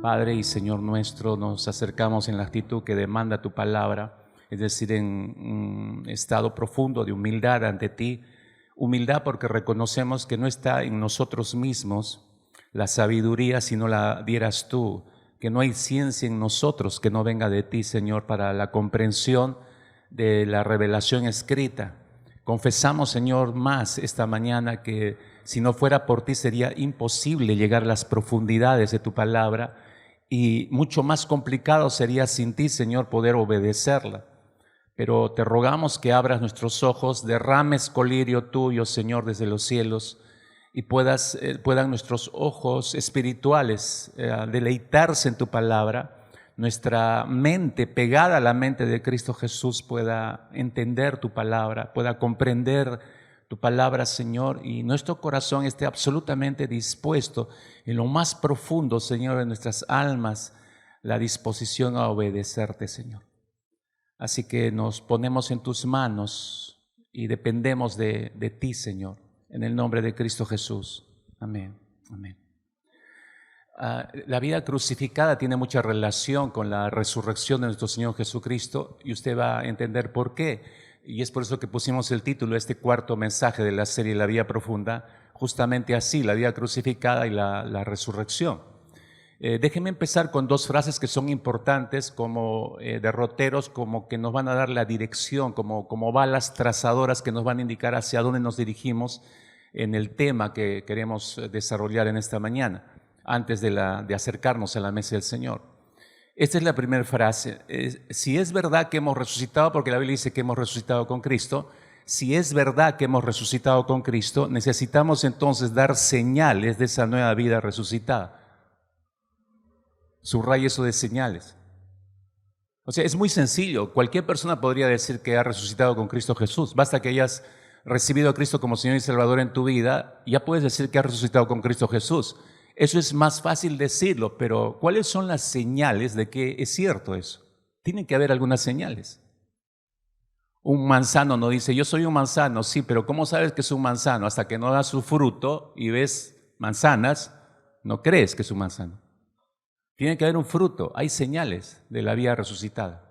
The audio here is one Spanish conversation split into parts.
Padre y Señor nuestro, nos acercamos en la actitud que demanda tu palabra, es decir, en un estado profundo de humildad ante ti. Humildad porque reconocemos que no está en nosotros mismos la sabiduría, si no la dieras tú, que no hay ciencia en nosotros que no venga de ti, Señor, para la comprensión de la revelación escrita. Confesamos, Señor, más esta mañana que si no fuera por ti sería imposible llegar a las profundidades de tu palabra y mucho más complicado sería sin ti, Señor, poder obedecerla. Pero te rogamos que abras nuestros ojos, derrames colirio tuyo, Señor, desde los cielos y puedan nuestros ojos espirituales deleitarse en tu palabra, nuestra mente pegada a la mente de Cristo Jesús pueda entender tu palabra, pueda comprender tu palabra, Señor, y nuestro corazón esté absolutamente dispuesto en lo más profundo, Señor, de nuestras almas, la disposición a obedecerte, Señor. Así que nos ponemos en tus manos y dependemos de ti, Señor, en el nombre de Cristo Jesús. Amén. Amén. La vida crucificada tiene mucha relación con la resurrección de nuestro Señor Jesucristo y usted va a entender por qué. Y es por eso que pusimos el título, este cuarto mensaje de la serie La Vida Profunda, justamente así, la vida crucificada y la resurrección. Déjenme empezar con dos frases que son importantes como derroteros, como que nos van a dar la dirección, como balas trazadoras que nos van a indicar hacia dónde nos dirigimos en el tema que queremos desarrollar en esta mañana, antes de acercarnos a la mesa del Señor. Esta es la primera frase. Si es verdad que hemos resucitado, porque la Biblia dice que hemos resucitado con Cristo, si es verdad que hemos resucitado con Cristo, necesitamos entonces dar señales de esa nueva vida resucitada. Subraya eso de señales. O sea, es muy sencillo. Cualquier persona podría decir que ha resucitado con Cristo Jesús. Basta que hayas recibido a Cristo como Señor y Salvador en tu vida, ya puedes decir que has resucitado con Cristo Jesús. Eso es más fácil decirlo, pero ¿cuáles son las señales de que es cierto eso? Tienen que haber algunas señales. Un manzano no dice, yo soy un manzano, sí, pero ¿cómo sabes que es un manzano? Hasta que no da su fruto y ves manzanas, no crees que es un manzano. Tiene que haber un fruto, hay señales de la vida resucitada.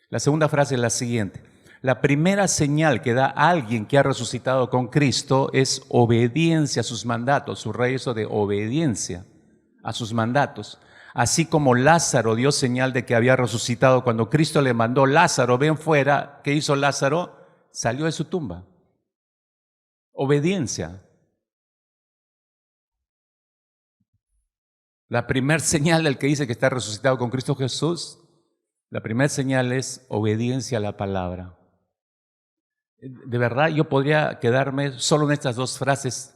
La segunda frase es la siguiente. La primera señal que da alguien que ha resucitado con Cristo es obediencia a sus mandatos. Subraya eso de obediencia a sus mandatos. Así como Lázaro dio señal de que había resucitado cuando Cristo le mandó, Lázaro, ven fuera. ¿Qué hizo Lázaro? Salió de su tumba. Obediencia. La primera señal del que dice que está resucitado con Cristo Jesús, la primera señal es obediencia a la palabra. De verdad, yo podría quedarme solo en estas dos frases,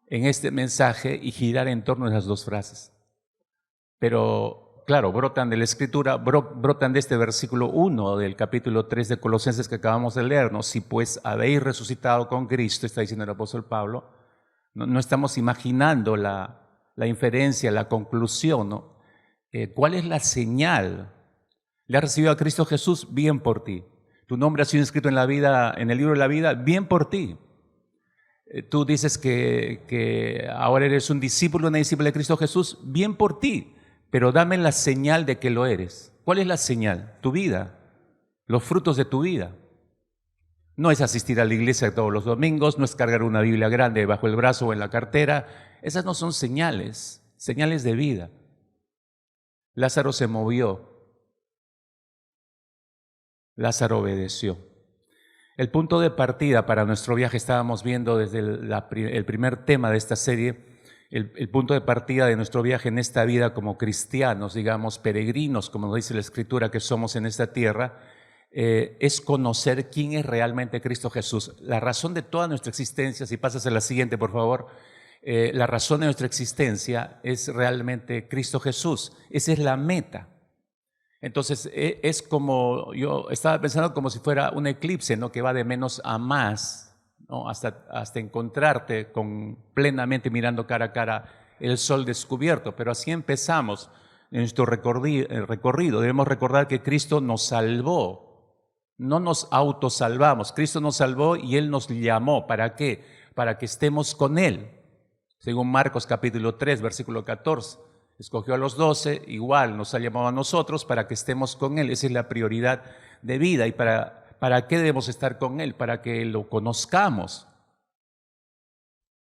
en este mensaje, y girar en torno a esas dos frases. Pero, claro, brotan de la Escritura, brotan de este versículo 1 del capítulo 3 de Colosenses que acabamos de leernos. Si pues habéis resucitado con Cristo, está diciendo el apóstol Pablo, no estamos imaginando la inferencia, la conclusión, ¿no? ¿Cuál es la señal? ¿Le has recibido a Cristo Jesús? Bien por ti. Tu nombre ha sido inscrito en el libro de la vida, bien por ti. Tú dices que ahora eres un discípulo, una discípula de Cristo Jesús, bien por ti, pero dame la señal de que lo eres. ¿Cuál es la señal? Tu vida, los frutos de tu vida. No es asistir a la iglesia todos los domingos, no es cargar una Biblia grande bajo el brazo o en la cartera. Esas no son señales de vida. Lázaro se movió. Lázaro obedeció. El punto de partida para nuestro viaje, estábamos viendo desde el primer tema de esta serie, el punto de partida de nuestro viaje en esta vida como cristianos, digamos, peregrinos, como nos dice la Escritura que somos en esta tierra, es conocer quién es realmente Cristo Jesús. La razón de toda nuestra existencia, si pasas a la siguiente, por favor, la razón de nuestra existencia es realmente Cristo Jesús. Esa es la meta. Entonces es como, yo estaba pensando como si fuera un eclipse, ¿no? Que va de menos a más, ¿no? hasta encontrarte plenamente mirando cara a cara el sol descubierto. Pero así empezamos en nuestro recorrido. Debemos recordar que Cristo nos salvó, no nos autosalvamos. Cristo nos salvó y Él nos llamó. ¿Para qué? Para que estemos con Él. Según Marcos capítulo 3, versículo 14. Escogió a los 12, igual nos ha llamado a nosotros para que estemos con Él. Esa es la prioridad de vida. ¿Y para qué debemos estar con Él? Para que lo conozcamos.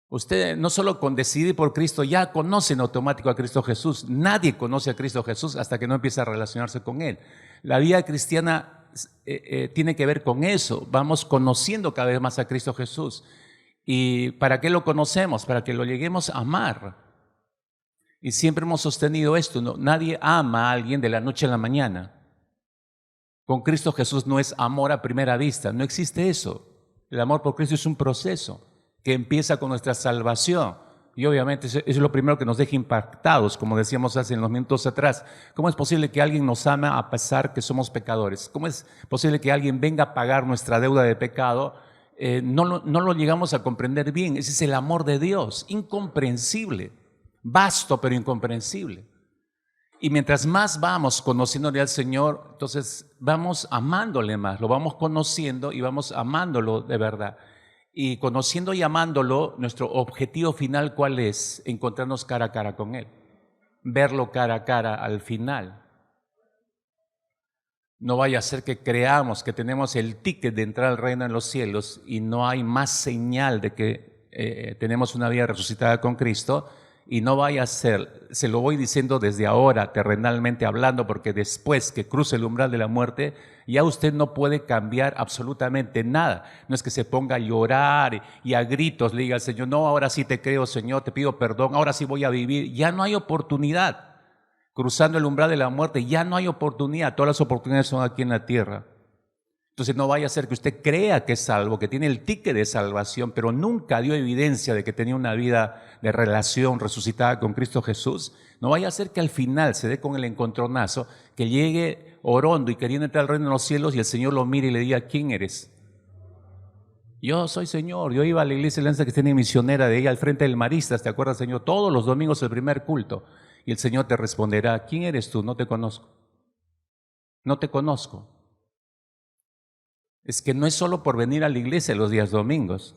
Usted no solo con decidir por Cristo, ya conoce en automático a Cristo Jesús. Nadie conoce a Cristo Jesús hasta que no empieza a relacionarse con Él. La vida cristiana tiene que ver con eso. Vamos conociendo cada vez más a Cristo Jesús. ¿Y para qué lo conocemos? Para que lo lleguemos a amar. Y siempre hemos sostenido esto, ¿no? Nadie ama a alguien de la noche a la mañana. Con Cristo Jesús no es amor a primera vista, no existe eso. El amor por Cristo es un proceso que empieza con nuestra salvación. Y obviamente eso es lo primero que nos deja impactados, como decíamos hace unos minutos atrás. ¿Cómo es posible que alguien nos ame a pesar que somos pecadores? ¿Cómo es posible que alguien venga a pagar nuestra deuda de pecado? No lo llegamos a comprender bien. Ese es el amor de Dios, incomprensible, vasto pero incomprensible. Y mientras más vamos conociéndole al Señor, entonces vamos amándole más, lo vamos conociendo y vamos amándolo de verdad. Y conociendo y amándolo, nuestro objetivo final, ¿cuál es? Encontrarnos cara a cara con Él, verlo cara a cara al final. No vaya a ser que creamos que tenemos el ticket de entrar al reino en los cielos y no hay más señal de que tenemos una vida resucitada con Cristo. Y no vaya a ser, se lo voy diciendo desde ahora, terrenalmente hablando, porque después que cruce el umbral de la muerte, ya usted no puede cambiar absolutamente nada. No es que se ponga a llorar y a gritos le diga al Señor, no, ahora sí te creo, Señor, te pido perdón, ahora sí voy a vivir. Ya no hay oportunidad. Cruzando el umbral de la muerte, ya no hay oportunidad. Todas las oportunidades son aquí en la tierra. Entonces no vaya a ser que usted crea que es salvo, que tiene el ticket de salvación, pero nunca dio evidencia de que tenía una vida de relación resucitada con Cristo Jesús. No vaya a ser que al final se dé con el encontronazo, que llegue orando y queriendo entrar al reino de los cielos y el Señor lo mire y le diga, ¿quién eres? Yo soy Señor, yo iba a la iglesia de Alianza Cristiana Misionera de ella al frente del Maristas, ¿te acuerdas, Señor? Todos los domingos el primer culto. Y el Señor te responderá, ¿quién eres tú? No te conozco. No te conozco. Es que no es solo por venir a la iglesia los días domingos.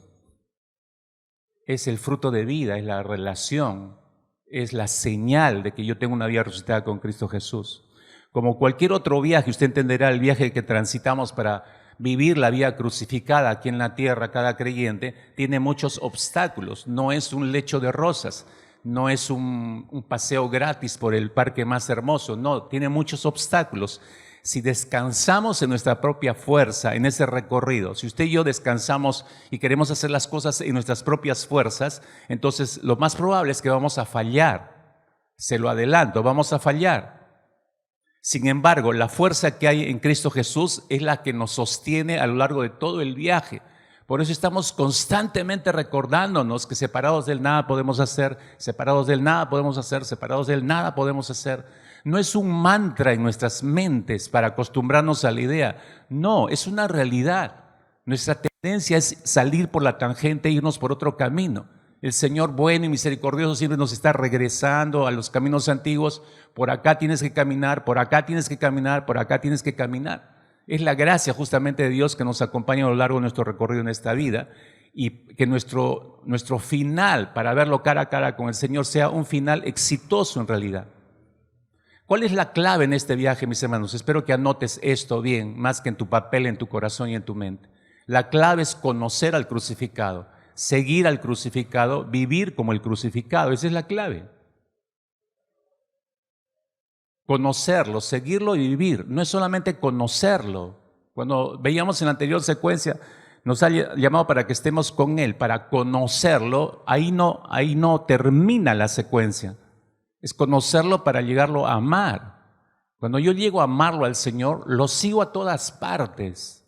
Es el fruto de vida, es la relación, es la señal de que yo tengo una vida resucitada con Cristo Jesús. Como cualquier otro viaje, usted entenderá el viaje que transitamos para vivir la vida crucificada aquí en la tierra, cada creyente, tiene muchos obstáculos. No es un lecho de rosas, no es un paseo gratis por el parque más hermoso, no, tiene muchos obstáculos. Si descansamos en nuestra propia fuerza, en ese recorrido, si usted y yo descansamos y queremos hacer las cosas en nuestras propias fuerzas, entonces lo más probable es que vamos a fallar. Se lo adelanto, vamos a fallar. Sin embargo, la fuerza que hay en Cristo Jesús es la que nos sostiene a lo largo de todo el viaje. Por eso estamos constantemente recordándonos que separados del nada podemos hacer, separados del nada podemos hacer, separados del nada podemos hacer. No es un mantra en nuestras mentes para acostumbrarnos a la idea. No, es una realidad. Nuestra tendencia es salir por la tangente e irnos por otro camino. El Señor bueno y misericordioso siempre nos está regresando a los caminos antiguos. Por acá tienes que caminar, por acá tienes que caminar, por acá tienes que caminar. Es la gracia justamente de Dios que nos acompaña a lo largo de nuestro recorrido en esta vida y que nuestro final para verlo cara a cara con el Señor sea un final exitoso en realidad. ¿Cuál es la clave en este viaje, mis hermanos? Espero que anotes esto bien, más que en tu papel, en tu corazón y en tu mente. La clave es conocer al crucificado, seguir al crucificado, vivir como el crucificado. Esa es la clave. Conocerlo, seguirlo y vivir. No es solamente conocerlo. Cuando veíamos en la anterior secuencia, nos ha llamado para que estemos con Él, para conocerlo. Ahí no termina la secuencia. Es conocerlo para llegarlo a amar. Cuando yo llego a amarlo al Señor, lo sigo a todas partes.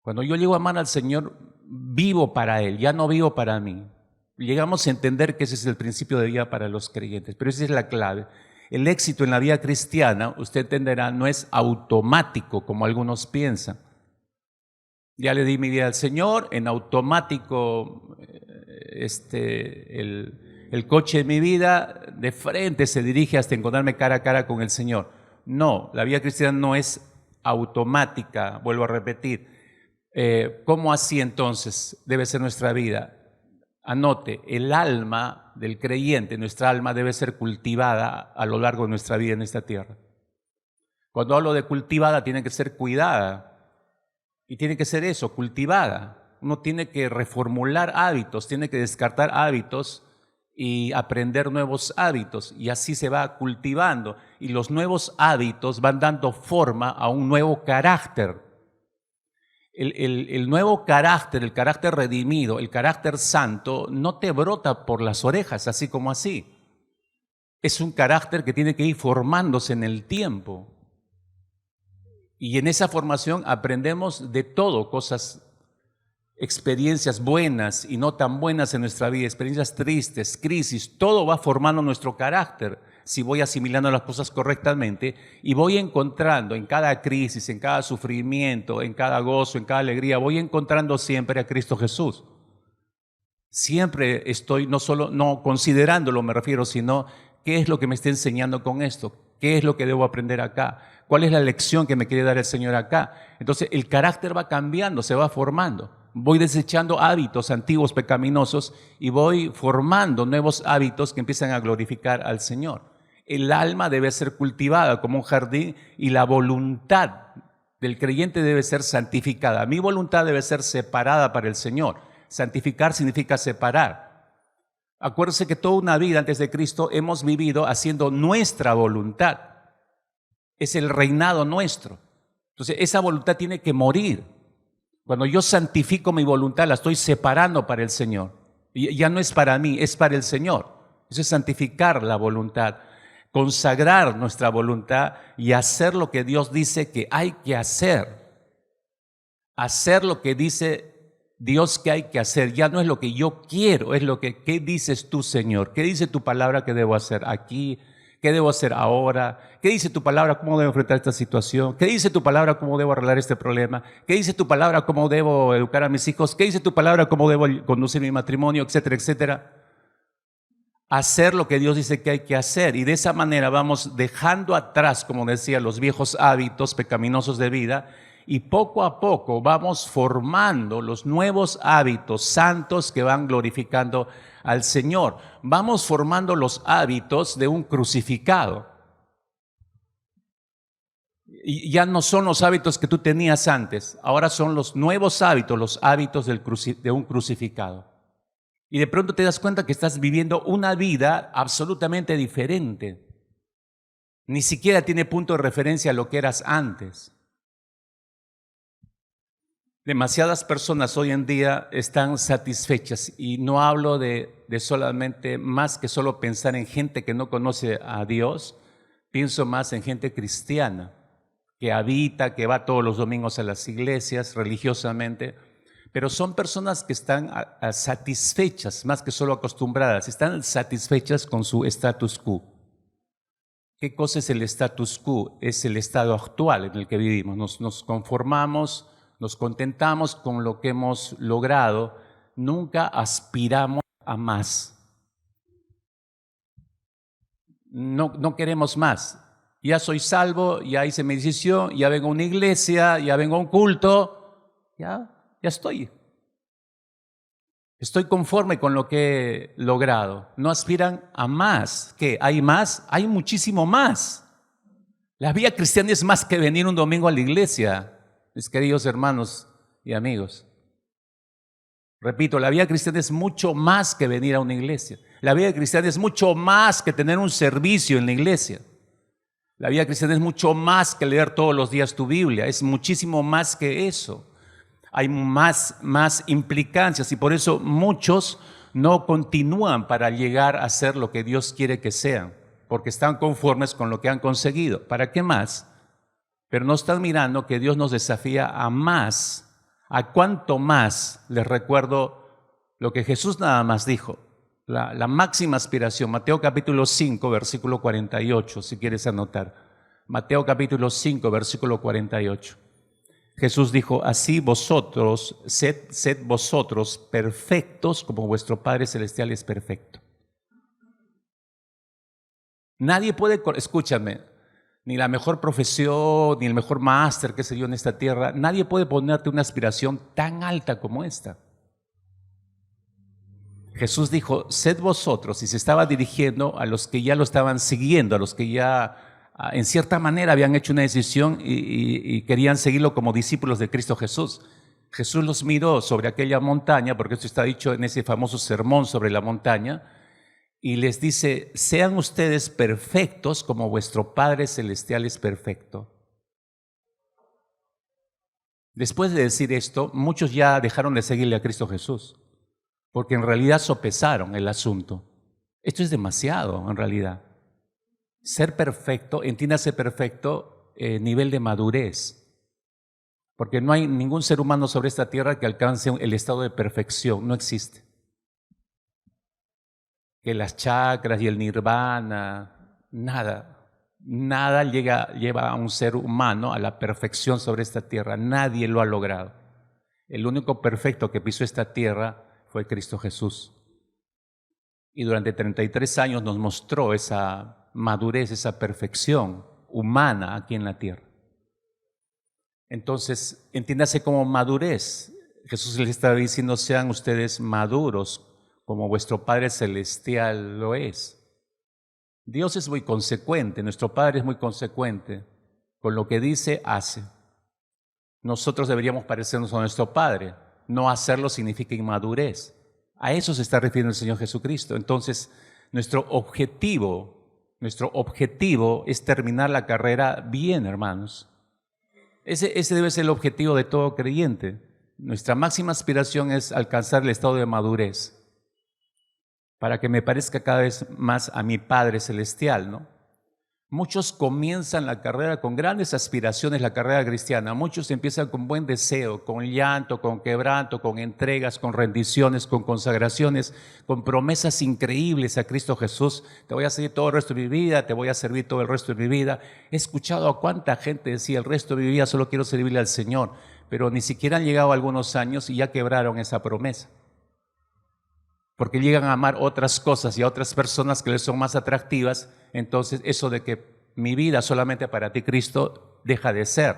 Cuando yo llego a amar al Señor, vivo para Él, ya no vivo para mí. Llegamos a entender que ese es el principio de vida para los creyentes, pero esa es la clave. El éxito en la vida cristiana, usted entenderá, no es automático como algunos piensan. Ya le di mi vida al Señor, en automático el coche de mi vida de frente se dirige hasta encontrarme cara a cara con el Señor. No, la vida cristiana no es automática, vuelvo a repetir. ¿Cómo así entonces debe ser nuestra vida? Anote, el alma del creyente, nuestra alma debe ser cultivada a lo largo de nuestra vida en esta tierra. Cuando hablo de cultivada, tiene que ser cuidada. Y tiene que ser eso, cultivada. Uno tiene que reformular hábitos, tiene que descartar hábitos y aprender nuevos hábitos. Y así se va cultivando. Y los nuevos hábitos van dando forma a un nuevo carácter. El nuevo carácter, el carácter redimido, el carácter santo, no te brota por las orejas, así como así. Es un carácter que tiene que ir formándose en el tiempo. Y en esa formación aprendemos de todo, cosas, experiencias buenas y no tan buenas en nuestra vida, experiencias tristes, crisis, todo va formando nuestro carácter. Si voy asimilando las cosas correctamente y voy encontrando en cada crisis, en cada sufrimiento, en cada gozo, en cada alegría, voy encontrando siempre a Cristo Jesús. Siempre estoy no considerándolo, me refiero, sino qué es lo que me está enseñando con esto, qué es lo que debo aprender acá, cuál es la lección que me quiere dar el Señor acá. Entonces el carácter va cambiando, se va formando. Voy desechando hábitos antiguos pecaminosos y voy formando nuevos hábitos que empiezan a glorificar al Señor. El alma debe ser cultivada como un jardín y la voluntad del creyente debe ser santificada. Mi voluntad debe ser separada para el Señor. Santificar significa separar. Acuérdense que toda una vida antes de Cristo hemos vivido haciendo nuestra voluntad. Es el reinado nuestro. Entonces esa voluntad tiene que morir. Cuando yo santifico mi voluntad, la estoy separando para el Señor. Y ya no es para mí, es para el Señor. Eso es santificar la voluntad. Consagrar nuestra voluntad y hacer lo que Dios dice que hay que hacer. Hacer lo que dice Dios que hay que hacer. Ya no es lo que yo quiero, es lo que, ¿qué dices tú, Señor? ¿Qué dice tu palabra que debo hacer aquí? ¿Qué debo hacer ahora? ¿Qué dice tu palabra? ¿Cómo debo enfrentar esta situación? ¿Qué dice tu palabra? ¿Cómo debo arreglar este problema? ¿Qué dice tu palabra? ¿Cómo debo educar a mis hijos? ¿Qué dice tu palabra? ¿Cómo debo conducir mi matrimonio? Etcétera, etcétera. Hacer lo que Dios dice que hay que hacer y de esa manera vamos dejando atrás, como decía, los viejos hábitos pecaminosos de vida y poco a poco vamos formando los nuevos hábitos santos que van glorificando al Señor. Vamos formando los hábitos de un crucificado. Y ya no son los hábitos que tú tenías antes, ahora son los nuevos hábitos, los hábitos de un crucificado. Y de pronto te das cuenta que estás viviendo una vida absolutamente diferente. Ni siquiera tiene punto de referencia a lo que eras antes. Demasiadas personas hoy en día están satisfechas y no hablo de solamente más que solo pensar en gente que no conoce a Dios, pienso más en gente cristiana que habita, que va todos los domingos a las iglesias religiosamente. Pero son personas que están satisfechas, más que solo acostumbradas, están satisfechas con su status quo. ¿Qué cosa es el status quo? Es el estado actual en el que vivimos. Nos conformamos, nos contentamos con lo que hemos logrado, nunca aspiramos a más. No queremos más. Ya soy salvo, ya hice mi decisión, ya vengo a una iglesia, ya vengo a un culto, ya estoy. Estoy conforme con lo que he logrado. No aspiran a más. ¿Qué? ¿Hay más? Hay muchísimo más. La vida cristiana es más que venir un domingo a la iglesia, mis queridos hermanos y amigos. Repito, la vida cristiana es mucho más que venir a una iglesia. La vida cristiana es mucho más que tener un servicio en la iglesia. La vida cristiana es mucho más que leer todos los días tu Biblia. Es muchísimo más que eso. Hay más implicancias y por eso muchos no continúan para llegar a ser lo que Dios quiere que sean, porque están conformes con lo que han conseguido. ¿Para qué más? Pero no están mirando que Dios nos desafía a más. ¿A cuánto más? Les recuerdo lo que Jesús nada más dijo, la máxima aspiración, Mateo capítulo 5, versículo 48, si quieres anotar. Mateo capítulo 5, versículo 48. Jesús dijo, así vosotros, sed vosotros perfectos como vuestro Padre Celestial es perfecto. Nadie puede, escúchame, ni la mejor profesión, ni el mejor máster, qué sé yo, en esta tierra, nadie puede ponerte una aspiración tan alta como esta. Jesús dijo, sed vosotros, y se estaba dirigiendo a los que ya lo estaban siguiendo, a los que ya en cierta manera habían hecho una decisión y querían seguirlo como discípulos de Cristo Jesús. Jesús los miró sobre aquella montaña, porque esto está dicho en ese famoso sermón sobre la montaña, y les dice, sean ustedes perfectos como vuestro Padre Celestial es perfecto. Después de decir esto, muchos ya dejaron de seguirle a Cristo Jesús, porque en realidad sopesaron el asunto. Esto es demasiado, en realidad. Ser perfecto, entiéndase perfecto, nivel de madurez. Porque no hay ningún ser humano sobre esta tierra que alcance el estado de perfección, no existe. Que las chakras y el nirvana, nada lleva a un ser humano a la perfección sobre esta tierra, nadie lo ha logrado. El único perfecto que pisó esta tierra fue Cristo Jesús. Y durante 33 años nos mostró esa madurez, esa perfección humana aquí en la tierra. Entonces, entiéndase como madurez. Jesús les estaba diciendo, sean ustedes maduros como vuestro Padre Celestial lo es. Dios es muy consecuente, nuestro Padre es muy consecuente. Con lo que dice, hace. Nosotros deberíamos parecernos a nuestro Padre. No hacerlo significa inmadurez. A eso se está refiriendo el Señor Jesucristo. Entonces, nuestro objetivo es terminar la carrera bien, hermanos. Ese debe ser el objetivo de todo creyente. Nuestra máxima aspiración es alcanzar el estado de madurez para que me parezca cada vez más a mi Padre Celestial, ¿no? Muchos comienzan la carrera con grandes aspiraciones, la carrera cristiana. Muchos empiezan con buen deseo, con llanto, con quebranto, con entregas, con rendiciones, con consagraciones, con promesas increíbles a Cristo Jesús. Te voy a seguir todo el resto de mi vida, te voy a servir todo el resto de mi vida. He escuchado a cuánta gente decía, el resto de mi vida solo quiero servirle al Señor, pero ni siquiera han llegado algunos años y ya quebraron esa promesa. Porque llegan a amar otras cosas y a otras personas que les son más atractivas, entonces eso de que mi vida solamente para ti, Cristo, deja de ser.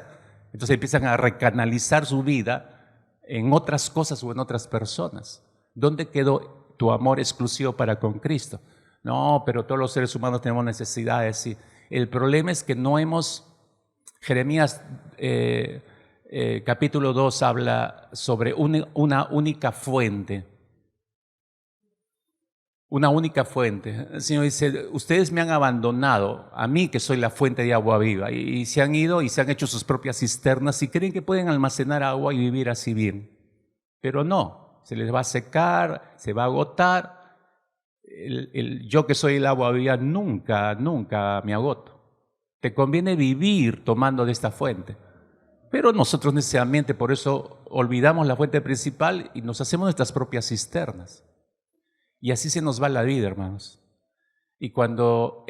Entonces empiezan a recanalizar su vida en otras cosas o en otras personas. ¿Dónde quedó tu amor exclusivo para con Cristo? No, pero todos los seres humanos tenemos necesidades. Sí. El problema es que no hemos... Jeremías capítulo 2 habla sobre una única fuente. Una única fuente. El Señor dice, ustedes me han abandonado, a mí que soy la fuente de agua viva, y se han ido y se han hecho sus propias cisternas y creen que pueden almacenar agua y vivir así bien. Pero no, se les va a secar, se va a agotar. Yo que soy el agua viva nunca me agoto. Te conviene vivir tomando de esta fuente. Pero nosotros necesariamente por eso olvidamos la fuente principal y nos hacemos nuestras propias cisternas. Y así se nos va la vida, hermanos. Y cuando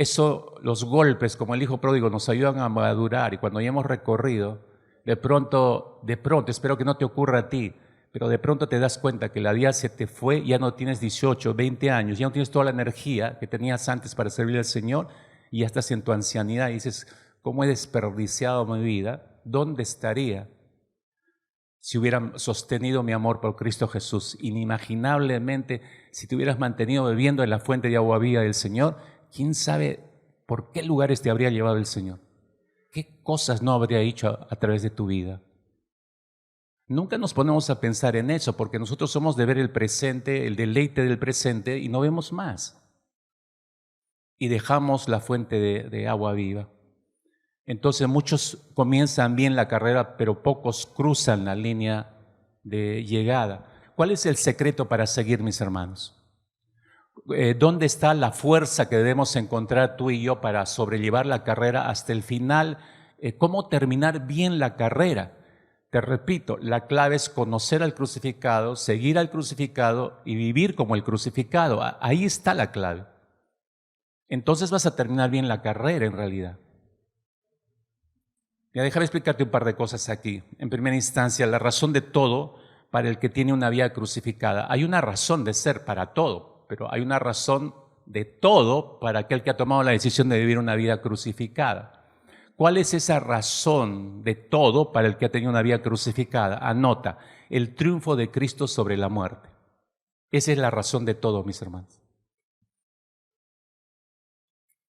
los golpes, como el hijo pródigo, nos ayudan a madurar y cuando ya hemos recorrido, de pronto, espero que no te ocurra a ti, pero de pronto te das cuenta que la vida se te fue, ya no tienes 18, 20 años, ya no tienes toda la energía que tenías antes para servir al Señor y ya estás en tu ancianidad y dices, ¿cómo he desperdiciado mi vida? ¿Dónde estaría si hubieran sostenido mi amor por Cristo Jesús? Inimaginablemente, si te hubieras mantenido bebiendo en la fuente de agua viva del Señor, quién sabe por qué lugares te habría llevado el Señor. ¿Qué cosas no habría hecho a través de tu vida? Nunca nos ponemos a pensar en eso, porque nosotros somos de ver el presente, el deleite del presente, y no vemos más. Y dejamos la fuente de agua viva. Entonces muchos comienzan bien la carrera, pero pocos cruzan la línea de llegada. ¿Cuál es el secreto para seguir, mis hermanos? ¿Dónde está la fuerza que debemos encontrar tú y yo para sobrellevar la carrera hasta el final? ¿Cómo terminar bien la carrera? Te repito, la clave es conocer al crucificado, seguir al crucificado y vivir como el crucificado. Ahí está la clave. Entonces vas a terminar bien la carrera en realidad. Ya déjame explicarte un par de cosas aquí. En primera instancia, la razón de todo para el que tiene una vida crucificada. Hay una razón de ser para todo, pero hay una razón de todo para aquel que ha tomado la decisión de vivir una vida crucificada. ¿Cuál es esa razón de todo para el que ha tenido una vida crucificada? Anota, el triunfo de Cristo sobre la muerte. Esa es la razón de todo, mis hermanos.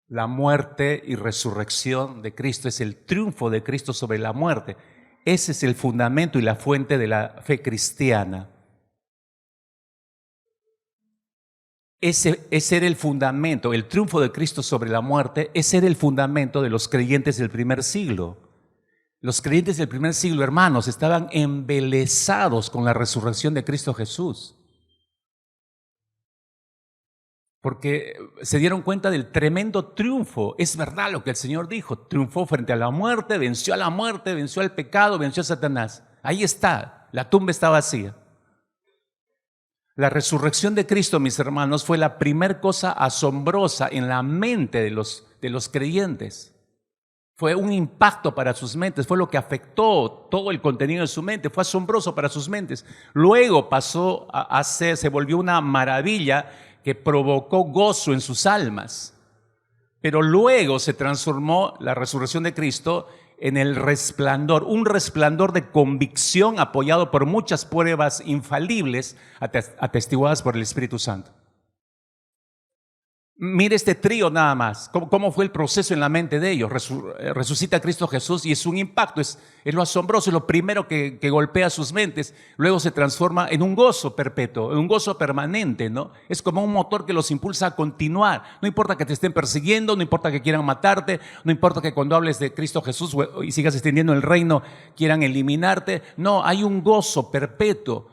La muerte y resurrección de Cristo es el triunfo de Cristo sobre la muerte. Ese es el fundamento y la fuente de la fe cristiana. Ese era el fundamento, el triunfo de Cristo sobre la muerte, ese era el fundamento de los creyentes del primer siglo. Los creyentes del primer siglo, hermanos, estaban embelesados con la resurrección de Cristo Jesús. Porque se dieron cuenta del tremendo triunfo. Es verdad lo que el Señor dijo, triunfó frente a la muerte, venció al pecado, venció a Satanás. Ahí está, la tumba está vacía. La resurrección de Cristo, mis hermanos, fue la primer cosa asombrosa en la mente de los creyentes. Fue un impacto para sus mentes, fue lo que afectó todo el contenido de su mente, fue asombroso para sus mentes. Luego pasó se volvió una maravilla que provocó gozo en sus almas. Pero luego se transformó la resurrección de Cristo en el resplandor, un resplandor de convicción apoyado por muchas pruebas infalibles atestiguadas por el Espíritu Santo. Mire este trío nada más, cómo fue el proceso en la mente de ellos. Resucita a Cristo Jesús y es un impacto, es lo asombroso, es lo primero que golpea sus mentes. Luego se transforma en un gozo perpetuo, en un gozo permanente, ¿no? Es como un motor que los impulsa a continuar. No importa que te estén persiguiendo, no importa que quieran matarte, no importa que cuando hables de Cristo Jesús y sigas extendiendo el reino quieran eliminarte. No, hay un gozo perpetuo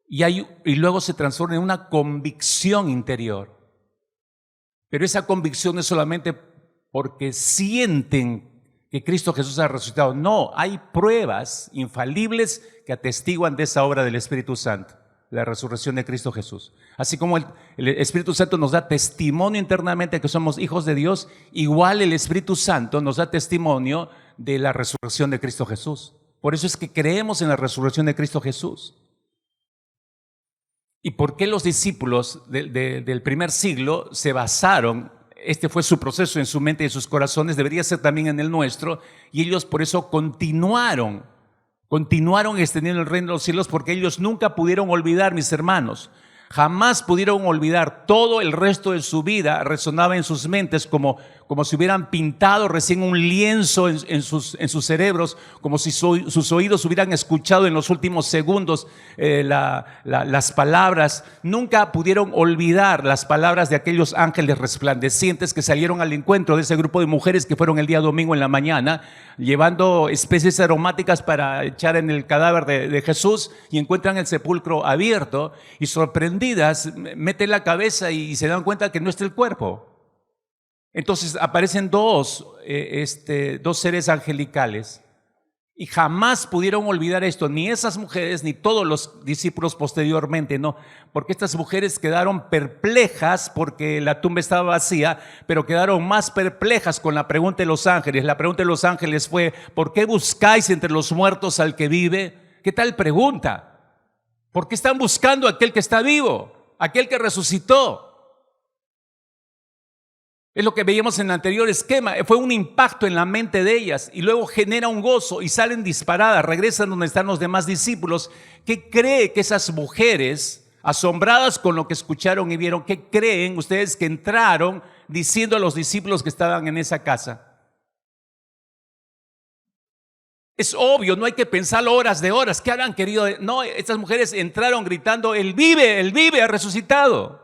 y luego se transforma en una convicción interior. Pero esa convicción no es solamente porque sienten que Cristo Jesús ha resucitado. No, hay pruebas infalibles que atestiguan de esa obra del Espíritu Santo, la resurrección de Cristo Jesús. Así como el Espíritu Santo nos da testimonio internamente que somos hijos de Dios, igual el Espíritu Santo nos da testimonio de la resurrección de Cristo Jesús. Por eso es que creemos en la resurrección de Cristo Jesús. ¿Y por qué los discípulos del primer siglo se basaron? Este fue su proceso en su mente y en sus corazones, debería ser también en el nuestro, y ellos por eso continuaron extendiendo el reino de los cielos, porque ellos nunca pudieron olvidar, mis hermanos, jamás pudieron olvidar. Todo el resto de su vida resonaba en sus mentes como si hubieran pintado recién un lienzo en sus cerebros, como si sus oídos hubieran escuchado en los últimos segundos las palabras. Nunca pudieron olvidar las palabras de aquellos ángeles resplandecientes que salieron al encuentro de ese grupo de mujeres que fueron el día domingo en la mañana, llevando especies aromáticas para echar en el cadáver de Jesús, y encuentran el sepulcro abierto y sorprendidas meten la cabeza y se dan cuenta que no está el cuerpo. Entonces aparecen dos seres angelicales y jamás pudieron olvidar esto, ni esas mujeres ni todos los discípulos posteriormente, no, porque estas mujeres quedaron perplejas porque la tumba estaba vacía, pero quedaron más perplejas con la pregunta de los ángeles. La pregunta de los ángeles fue: ¿por qué buscáis entre los muertos al que vive? ¿Qué tal pregunta? ¿Por qué están buscando a aquel que está vivo, aquel que resucitó? Es lo que veíamos en el anterior esquema. Fue un impacto en la mente de ellas y luego genera un gozo y salen disparadas, regresan donde están los demás discípulos. ¿Qué cree que esas mujeres, asombradas con lo que escucharon y vieron, qué creen ustedes que entraron diciendo a los discípulos que estaban en esa casa? Es obvio, no hay que pensarlo horas de horas. ¿Qué habrán querido? No, estas mujeres entraron gritando: Él vive, ha resucitado.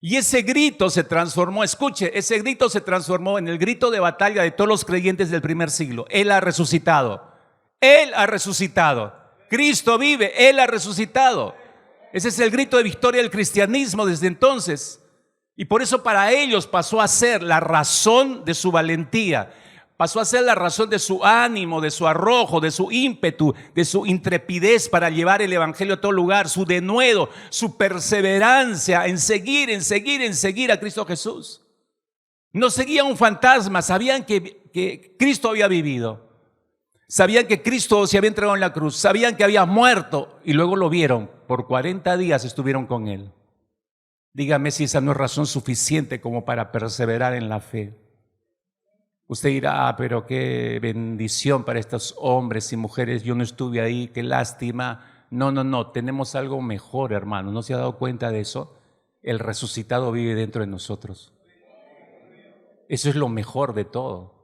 Y ese grito se transformó, escuche, ese grito se transformó en el grito de batalla de todos los creyentes del primer siglo. Él ha resucitado. Él ha resucitado. Cristo vive. Él ha resucitado. Ese es el grito de victoria del cristianismo desde entonces. Y por eso para ellos pasó a ser la razón de su valentía. Pasó a ser la razón de su ánimo, de su arrojo, de su ímpetu, de su intrepidez para llevar el evangelio a todo lugar, su denuedo, su perseverancia en seguir a Cristo Jesús. No seguían un fantasma, sabían que Cristo había vivido. Sabían que Cristo se había entregado en la cruz, sabían que había muerto y luego lo vieron. Por 40 días estuvieron con Él. Dígame si esa no es razón suficiente como para perseverar en la fe. Usted dirá: pero qué bendición para estos hombres y mujeres, yo no estuve ahí, qué lástima. No, no, no, tenemos algo mejor, hermano. ¿No se ha dado cuenta de eso? El resucitado vive dentro de nosotros. Eso es lo mejor de todo.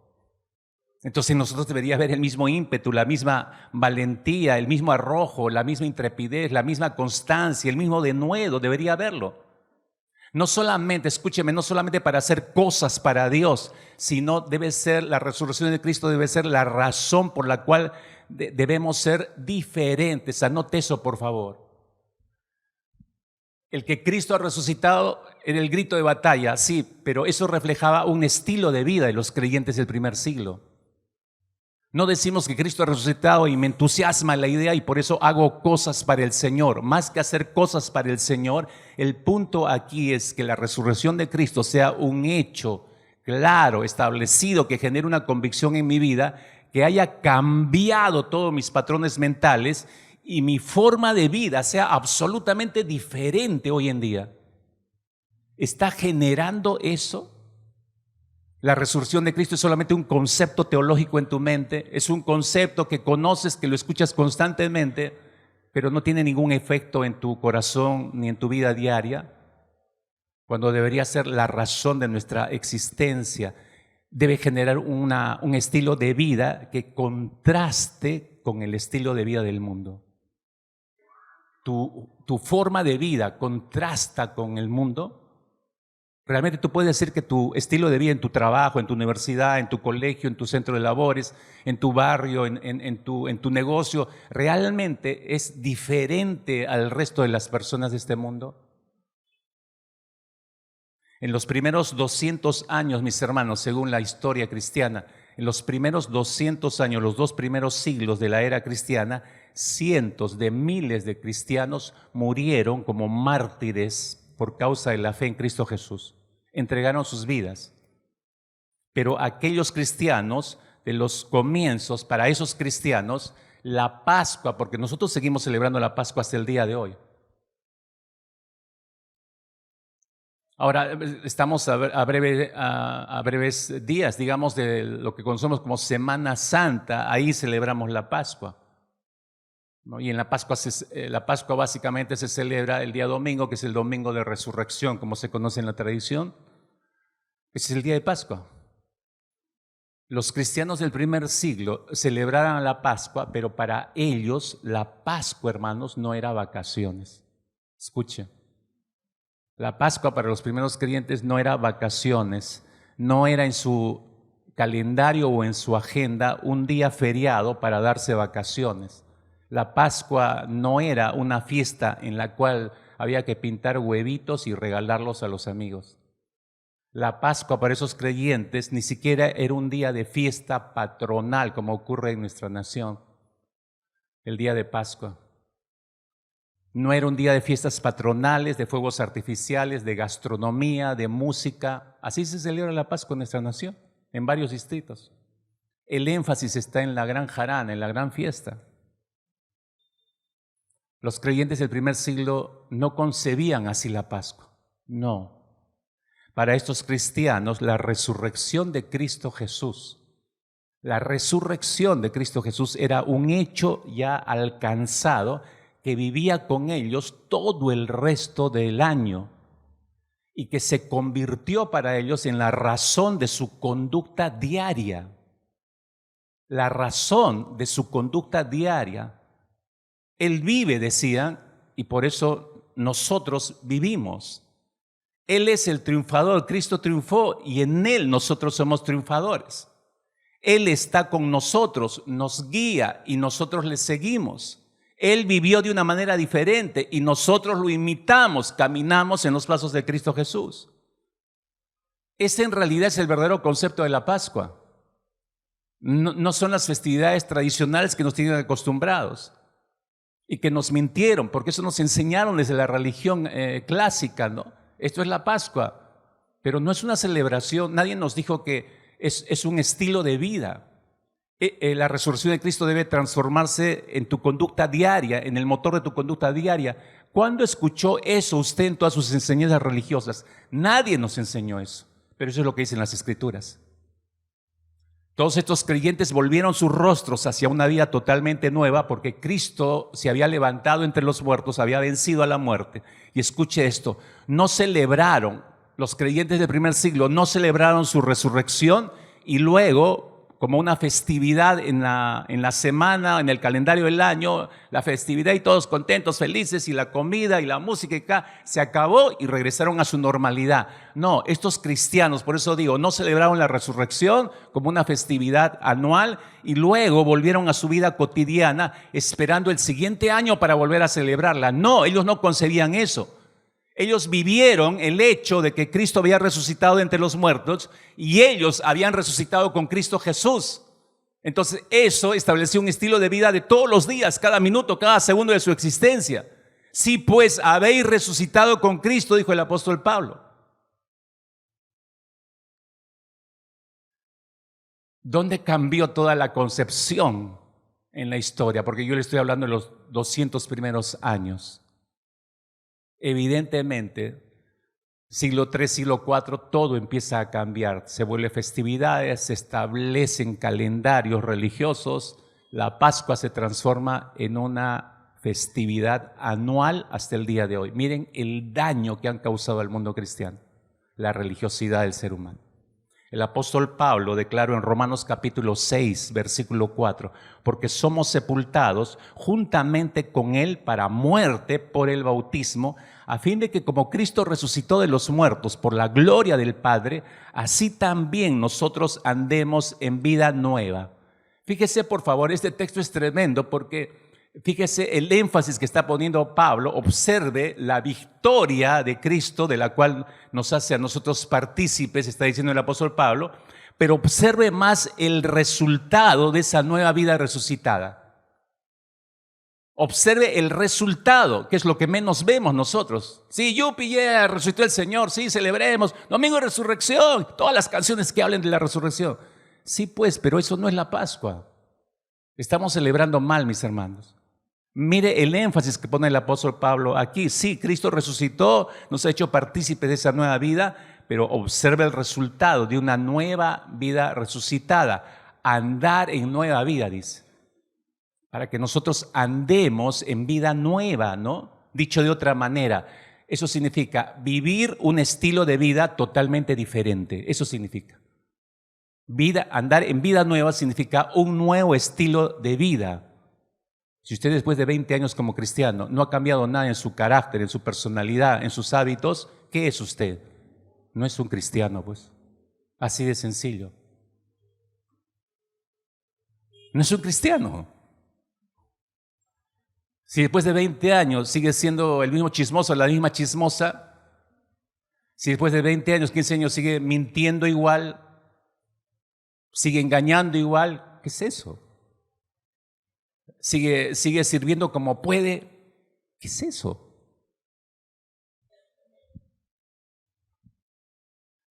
Entonces en nosotros debería haber el mismo ímpetu, la misma valentía, el mismo arrojo, la misma intrepidez, la misma constancia, el mismo denuedo, debería haberlo. No solamente, escúcheme, no solamente para hacer cosas para Dios, sino debe ser, la resurrección de Cristo debe ser la razón por la cual debemos ser diferentes. Anote eso, por favor. El que Cristo ha resucitado era el grito de batalla, sí, pero eso reflejaba un estilo de vida de los creyentes del primer siglo. No decimos que Cristo ha resucitado y me entusiasma la idea y por eso hago cosas para el Señor. Más que hacer cosas para el Señor, el punto aquí es que la resurrección de Cristo sea un hecho claro, establecido, que genere una convicción en mi vida, que haya cambiado todos mis patrones mentales y mi forma de vida sea absolutamente diferente hoy en día. ¿Está generando eso? La resurrección de Cristo es solamente un concepto teológico en tu mente, es un concepto que conoces, que lo escuchas constantemente, pero no tiene ningún efecto en tu corazón ni en tu vida diaria, cuando debería ser la razón de nuestra existencia. Debe generar un estilo de vida que contraste con el estilo de vida del mundo. Tu forma de vida contrasta con el mundo. Realmente tú puedes decir que tu estilo de vida en tu trabajo, en tu universidad, en tu colegio, en tu centro de labores, en tu barrio, en tu negocio, realmente es diferente al resto de las personas de este mundo. En los primeros 200 años, mis hermanos, según la historia cristiana, en los primeros 200 años, los 2 primeros siglos de la era cristiana, cientos de miles de cristianos murieron como mártires por causa de la fe en Cristo Jesús. Entregaron sus vidas. Pero aquellos cristianos de los comienzos, para esos cristianos, la Pascua, porque nosotros seguimos celebrando la Pascua hasta el día de hoy. Ahora estamos a breves días, digamos, de lo que conocemos como Semana Santa, ahí celebramos la Pascua. ¿No? Y en la Pascua básicamente se celebra el día domingo, que es el domingo de resurrección, como se conoce en la tradición. Ese es el día de Pascua. Los cristianos del primer siglo celebraban la Pascua, pero para ellos la Pascua, hermanos, no era vacaciones. Escuche, la Pascua para los primeros creyentes no era vacaciones, no era en su calendario o en su agenda un día feriado para darse vacaciones. La Pascua no era una fiesta en la cual había que pintar huevitos y regalarlos a los amigos. La Pascua para esos creyentes ni siquiera era un día de fiesta patronal como ocurre en nuestra nación. El día de Pascua no era un día de fiestas patronales, de fuegos artificiales, de gastronomía, de música. Así se celebra la Pascua en nuestra nación, en varios distritos. El énfasis está en la gran jarana, en la gran fiesta. Los creyentes del primer siglo no concebían así la Pascua. No. Para estos cristianos, la resurrección de Cristo Jesús, la resurrección de Cristo Jesús era un hecho ya alcanzado que vivía con ellos todo el resto del año y que se convirtió para ellos en la razón de su conducta diaria. La razón de su conducta diaria. Él vive, decían, y por eso nosotros vivimos. Él es el triunfador, Cristo triunfó y en Él nosotros somos triunfadores. Él está con nosotros, nos guía y nosotros le seguimos. Él vivió de una manera diferente y nosotros lo imitamos, caminamos en los pasos de Cristo Jesús. Ese en realidad es el verdadero concepto de la Pascua. No son las festividades tradicionales que nos tienen acostumbrados y que nos mintieron, porque eso nos enseñaron desde la religión clásica, ¿no? Esto es la Pascua, pero no es una celebración. Nadie nos dijo que es un estilo de vida. La resurrección de Cristo debe transformarse en tu conducta diaria, en el motor de tu conducta diaria. ¿Cuándo escuchó eso usted en todas sus enseñanzas religiosas? Nadie nos enseñó eso, pero eso es lo que dicen las Escrituras. Todos estos creyentes volvieron sus rostros hacia una vida totalmente nueva porque Cristo se había levantado entre los muertos, había vencido a la muerte. Y escuche esto, no celebraron, los creyentes del primer siglo no celebraron su resurrección y luego, como una festividad en la semana, en el calendario del año, la festividad y todos contentos, felices, y la comida y la música y acá, se acabó y regresaron a su normalidad. No, estos cristianos, por eso digo, no celebraron la resurrección como una festividad anual y luego volvieron a su vida cotidiana esperando el siguiente año para volver a celebrarla. No, ellos no concebían eso. Ellos vivieron el hecho de que Cristo había resucitado entre los muertos y ellos habían resucitado con Cristo Jesús. Entonces eso estableció un estilo de vida de todos los días, cada minuto, cada segundo de su existencia. Sí, pues habéis resucitado con Cristo, dijo el apóstol Pablo. ¿Dónde cambió toda la concepción en la historia? Porque yo le estoy hablando de los 200 primeros años. Evidentemente, siglo III, siglo IV, todo empieza a cambiar. Se vuelven festividades, se establecen calendarios religiosos. La Pascua se transforma en una festividad anual hasta el día de hoy. Miren el daño que han causado al mundo cristiano, la religiosidad del ser humano. El apóstol Pablo declaró en Romanos capítulo 6, versículo 4, porque somos sepultados juntamente con Él para muerte por el bautismo, a fin de que como Cristo resucitó de los muertos por la gloria del Padre, así también nosotros andemos en vida nueva. Fíjese por favor, este texto es tremendo porque fíjese el énfasis que está poniendo Pablo. Observe la victoria de Cristo de la cual nos hace a nosotros partícipes, está diciendo el apóstol Pablo, pero observe más el resultado de esa nueva vida resucitada. Observe el resultado, que es lo que menos vemos nosotros. Sí, yupi, yeah, resucitó el Señor, sí, celebremos, domingo de resurrección, todas las canciones que hablen de la resurrección. Sí, pues, pero eso no es la Pascua. Estamos celebrando mal, mis hermanos. Mire el énfasis que pone el apóstol Pablo aquí. Sí, Cristo resucitó, nos ha hecho partícipes de esa nueva vida, pero observe el resultado de una nueva vida resucitada. Andar en nueva vida, dice. Para que nosotros andemos en vida nueva, ¿no? Dicho de otra manera, eso significa vivir un estilo de vida totalmente diferente. Eso significa. Andar en vida nueva significa un nuevo estilo de vida. Si usted después de 20 años como cristiano no ha cambiado nada en su carácter, en su personalidad, en sus hábitos, ¿qué es usted? No es un cristiano, pues. Así de sencillo. No es un cristiano. Si después de 20 años sigue siendo el mismo chismoso, la misma chismosa, si después de 20 años, 15 años sigue mintiendo igual, sigue engañando igual, ¿qué es eso? Sigue sirviendo como puede, ¿qué es eso?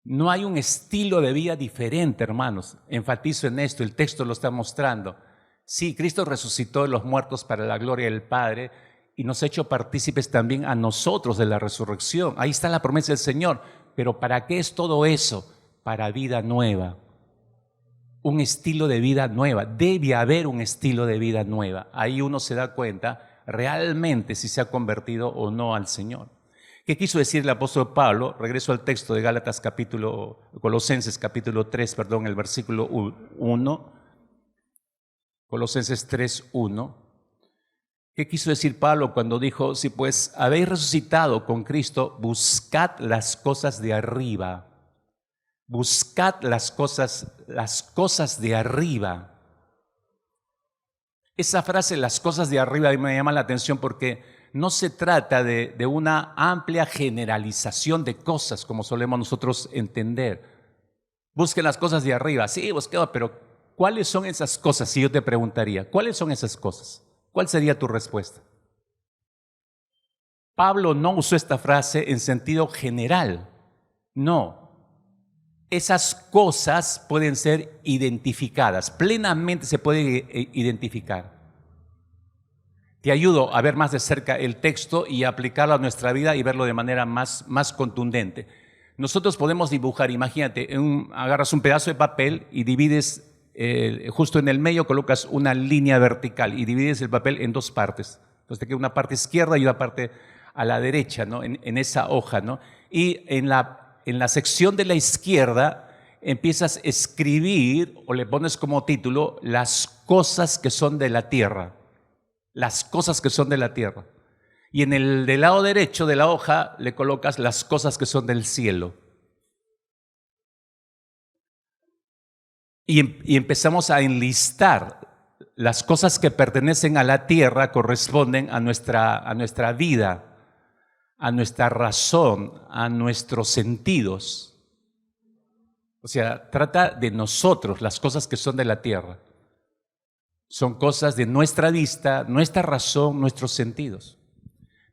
No hay un estilo de vida diferente, hermanos. Enfatizo en esto, el texto lo está mostrando. Sí, Cristo resucitó de los muertos para la gloria del Padre y nos ha hecho partícipes también a nosotros de la resurrección. Ahí está la promesa del Señor. Pero ¿para qué es todo eso? Para vida nueva. Un estilo de vida nueva. Debe haber un estilo de vida nueva. Ahí uno se da cuenta realmente si se ha convertido o no al Señor. ¿Qué quiso decir el apóstol Pablo? Regreso al texto de Colosenses capítulo 3, el versículo 1. Colosenses 3:1. ¿Qué quiso decir Pablo cuando dijo, si pues habéis resucitado con Cristo, buscad las cosas de arriba? Buscad las cosas de arriba. Esa frase, las cosas de arriba, a mí me llama la atención porque no se trata de una amplia generalización de cosas como solemos nosotros entender. Busquen las cosas de arriba. Sí, busquemos, pero ¿cuáles son esas cosas? Si yo te preguntaría, ¿cuáles son esas cosas? ¿Cuál sería tu respuesta? Pablo no usó esta frase en sentido general. No. Esas cosas pueden ser identificadas, plenamente se pueden identificar. Te ayudo a ver más de cerca el texto y aplicarlo a nuestra vida y verlo de manera más contundente. Nosotros podemos dibujar, imagínate, agarras un pedazo de papel y divides justo en el medio colocas una línea vertical y divides el papel en dos partes. Entonces te queda una parte izquierda y una parte a la derecha, ¿no? En esa hoja, ¿no? Y en la sección de la izquierda empiezas a escribir o le pones como título las cosas que son de la tierra. Las cosas que son de la tierra. Y en el del lado derecho de la hoja le colocas las cosas que son del cielo. Y empezamos a enlistar las cosas que pertenecen a la tierra, corresponden a nuestra vida, a nuestra razón, a nuestros sentidos. O sea, trata de nosotros, las cosas que son de la tierra. Son cosas de nuestra vista, nuestra razón, nuestros sentidos.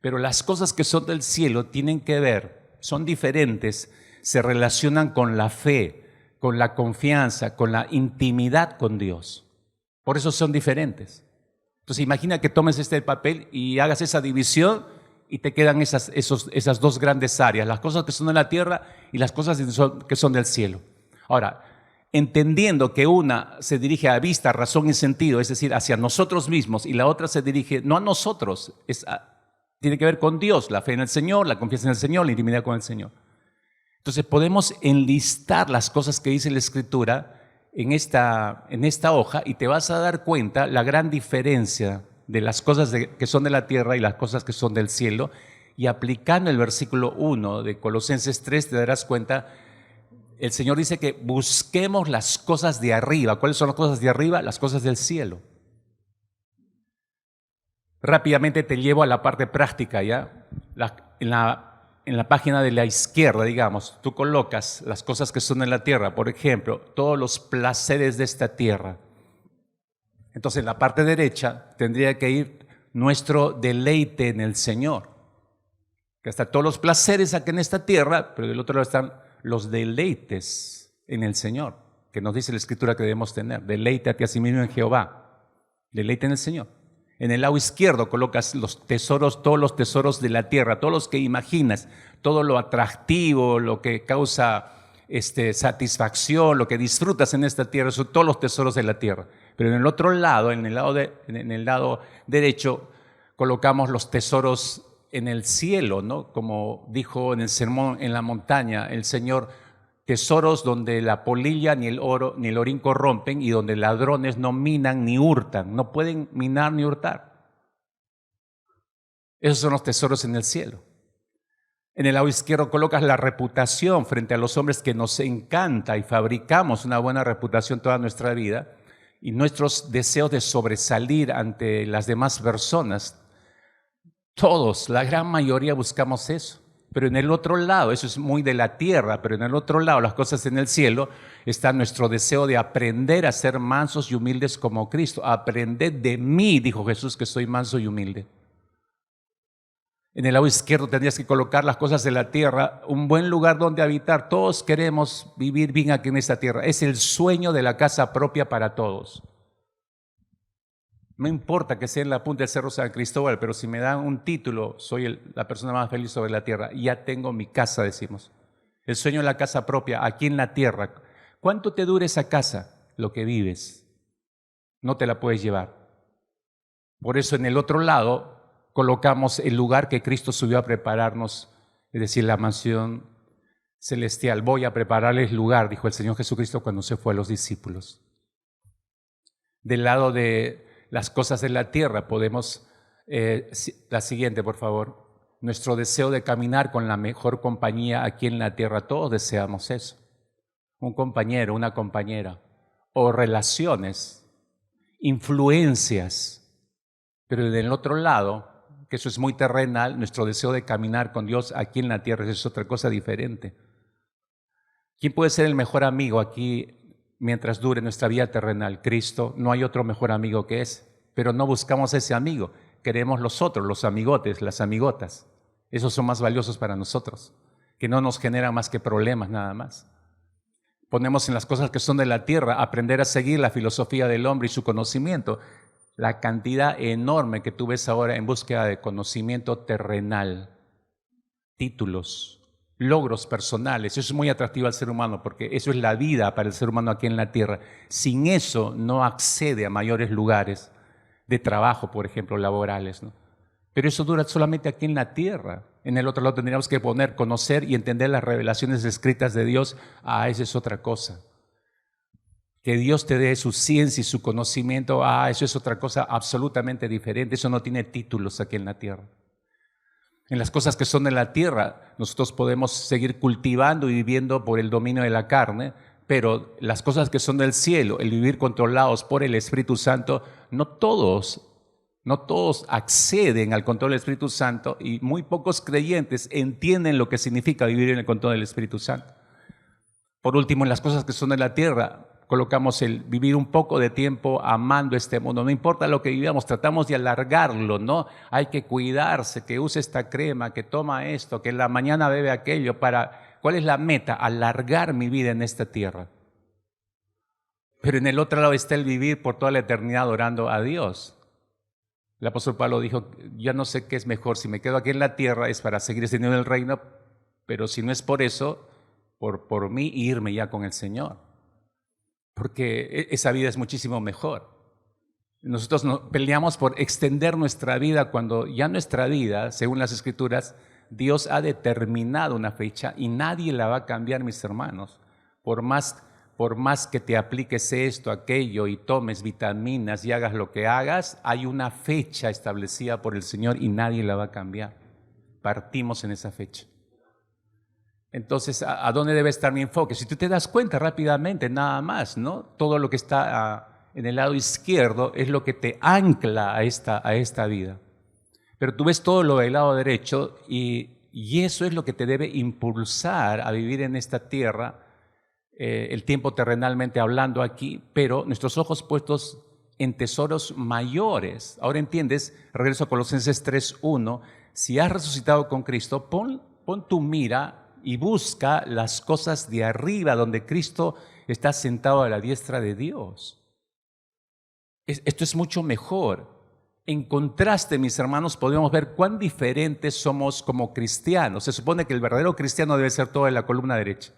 Pero las cosas que son del cielo tienen que ver, son diferentes, se relacionan con la fe, con la confianza, con la intimidad con Dios. Por eso son diferentes. Entonces imagina que tomes este papel y hagas esa división y te quedan esas dos grandes áreas, las cosas que son de la tierra y las cosas que son del cielo. Ahora, entendiendo que una se dirige a vista, razón y sentido, es decir, hacia nosotros mismos, y la otra se dirige no a nosotros, tiene que ver con Dios, la fe en el Señor, la confianza en el Señor, la intimidad con el Señor. Entonces podemos enlistar las cosas que dice la Escritura en esta hoja y te vas a dar cuenta la gran diferencia de las cosas que son de la tierra y las cosas que son del cielo. Y aplicando el versículo 1 de Colosenses 3 te darás cuenta, el Señor dice que busquemos las cosas de arriba. ¿Cuáles son las cosas de arriba? Las cosas del cielo. Rápidamente te llevo a la parte práctica, ¿ya? En la página de la izquierda, digamos, tú colocas las cosas que son en la tierra, por ejemplo, todos los placeres de esta tierra. Entonces, en la parte derecha tendría que ir nuestro deleite en el Señor. Que están todos los placeres aquí en esta tierra, pero del otro lado están los deleites en el Señor, que nos dice la Escritura que debemos tener. Deleítate a sí mismo en Jehová. Deleite en el Señor. En el lado izquierdo colocas los tesoros, todos los tesoros de la tierra, todos los que imaginas, todo lo atractivo, lo que causa satisfacción, lo que disfrutas en esta tierra, son todos los tesoros de la tierra. Pero en el otro lado, en el lado derecho, colocamos los tesoros en el cielo, ¿no? Como dijo en el sermón en la montaña el Señor, tesoros donde la polilla ni el oro ni el orín corrompen y donde ladrones no minan ni hurtan, no pueden minar ni hurtar. Esos son los tesoros en el cielo. En el lado izquierdo colocas la reputación frente a los hombres, que nos encanta y fabricamos una buena reputación toda nuestra vida, y nuestros deseos de sobresalir ante las demás personas. Todos, la gran mayoría buscamos eso. Pero en el otro lado, eso es muy de la tierra, pero en el otro lado, las cosas en el cielo, está nuestro deseo de aprender a ser mansos y humildes como Cristo. Aprended de mí, dijo Jesús, que soy manso y humilde. En el lado izquierdo tendrías que colocar las cosas de la tierra, un buen lugar donde habitar. Todos queremos vivir bien aquí en esta tierra. Es el sueño de la casa propia para todos. No importa que sea en la punta del Cerro San Cristóbal, pero si me dan un título, soy la persona más feliz sobre la tierra. Ya tengo mi casa, decimos. El sueño de la casa propia, aquí en la tierra. ¿Cuánto te dura esa casa? Lo que vives. No te la puedes llevar. Por eso en el otro lado colocamos el lugar que Cristo subió a prepararnos, es decir, la mansión celestial. Voy a prepararles lugar, dijo el Señor Jesucristo cuando se fue a los discípulos. Del lado de las cosas de la tierra podemos, la siguiente por favor, nuestro deseo de caminar con la mejor compañía aquí en la tierra, todos deseamos eso, un compañero, una compañera, o relaciones, influencias, pero del otro lado, que eso es muy terrenal, nuestro deseo de caminar con Dios aquí en la tierra, eso es otra cosa diferente. ¿Quién puede ser el mejor amigo aquí mientras dure nuestra vida terrenal? Cristo. No hay otro mejor amigo que ese, pero no buscamos ese amigo, queremos los otros, los amigotes, las amigotas. Esos son más valiosos para nosotros, que no nos generan más que problemas nada más. Ponemos en las cosas que son de la tierra, aprender a seguir la filosofía del hombre y su conocimiento, la cantidad enorme que tú ves ahora en búsqueda de conocimiento terrenal, títulos, logros personales. Eso es muy atractivo al ser humano porque eso es la vida para el ser humano aquí en la tierra. Sin eso no accede a mayores lugares de trabajo, por ejemplo, laborales, ¿no? Pero eso dura solamente aquí en la tierra. En el otro lado tendríamos que conocer y entender las revelaciones escritas de Dios. Esa es otra cosa. Que Dios te dé su ciencia y su conocimiento, eso es otra cosa absolutamente diferente. Eso no tiene títulos aquí en la tierra. En las cosas que son de la tierra, nosotros podemos seguir cultivando y viviendo por el dominio de la carne, pero las cosas que son del cielo, el vivir controlados por el Espíritu Santo, no todos acceden al control del Espíritu Santo y muy pocos creyentes entienden lo que significa vivir en el control del Espíritu Santo. Por último, en las cosas que son de la tierra, colocamos el vivir un poco de tiempo amando este mundo. No importa lo que vivamos, tratamos de alargarlo, ¿no? Hay que cuidarse, que use esta crema, que toma esto, que en la mañana bebe aquello. ¿Cuál es la meta? Alargar mi vida en esta tierra. Pero en el otro lado está el vivir por toda la eternidad adorando a Dios. El apóstol Pablo dijo, ya no sé qué es mejor, si me quedo aquí en la tierra es para seguir extendiendo el reino, pero si no es por eso, por mí irme ya con el Señor. Porque esa vida es muchísimo mejor. Nosotros peleamos por extender nuestra vida cuando ya nuestra vida, según las Escrituras, Dios ha determinado una fecha y nadie la va a cambiar, mis hermanos. Por más que te apliques esto, aquello y tomes vitaminas y hagas lo que hagas, hay una fecha establecida por el Señor y nadie la va a cambiar. Partimos en esa fecha. Entonces, ¿a dónde debe estar mi enfoque? Si tú te das cuenta rápidamente, nada más, ¿no? Todo lo que está en el lado izquierdo es lo que te ancla a esta vida. Pero tú ves todo lo del lado derecho y eso es lo que te debe impulsar a vivir en esta tierra, el tiempo terrenalmente hablando aquí, pero nuestros ojos puestos en tesoros mayores. Ahora entiendes, regreso a Colosenses 3:1, si has resucitado con Cristo, pon tu mira y busca las cosas de arriba, donde Cristo está sentado a la diestra de Dios. Esto es mucho mejor. En contraste, mis hermanos, podemos ver cuán diferentes somos como cristianos. Se supone que el verdadero cristiano debe ser todo en la columna derecha.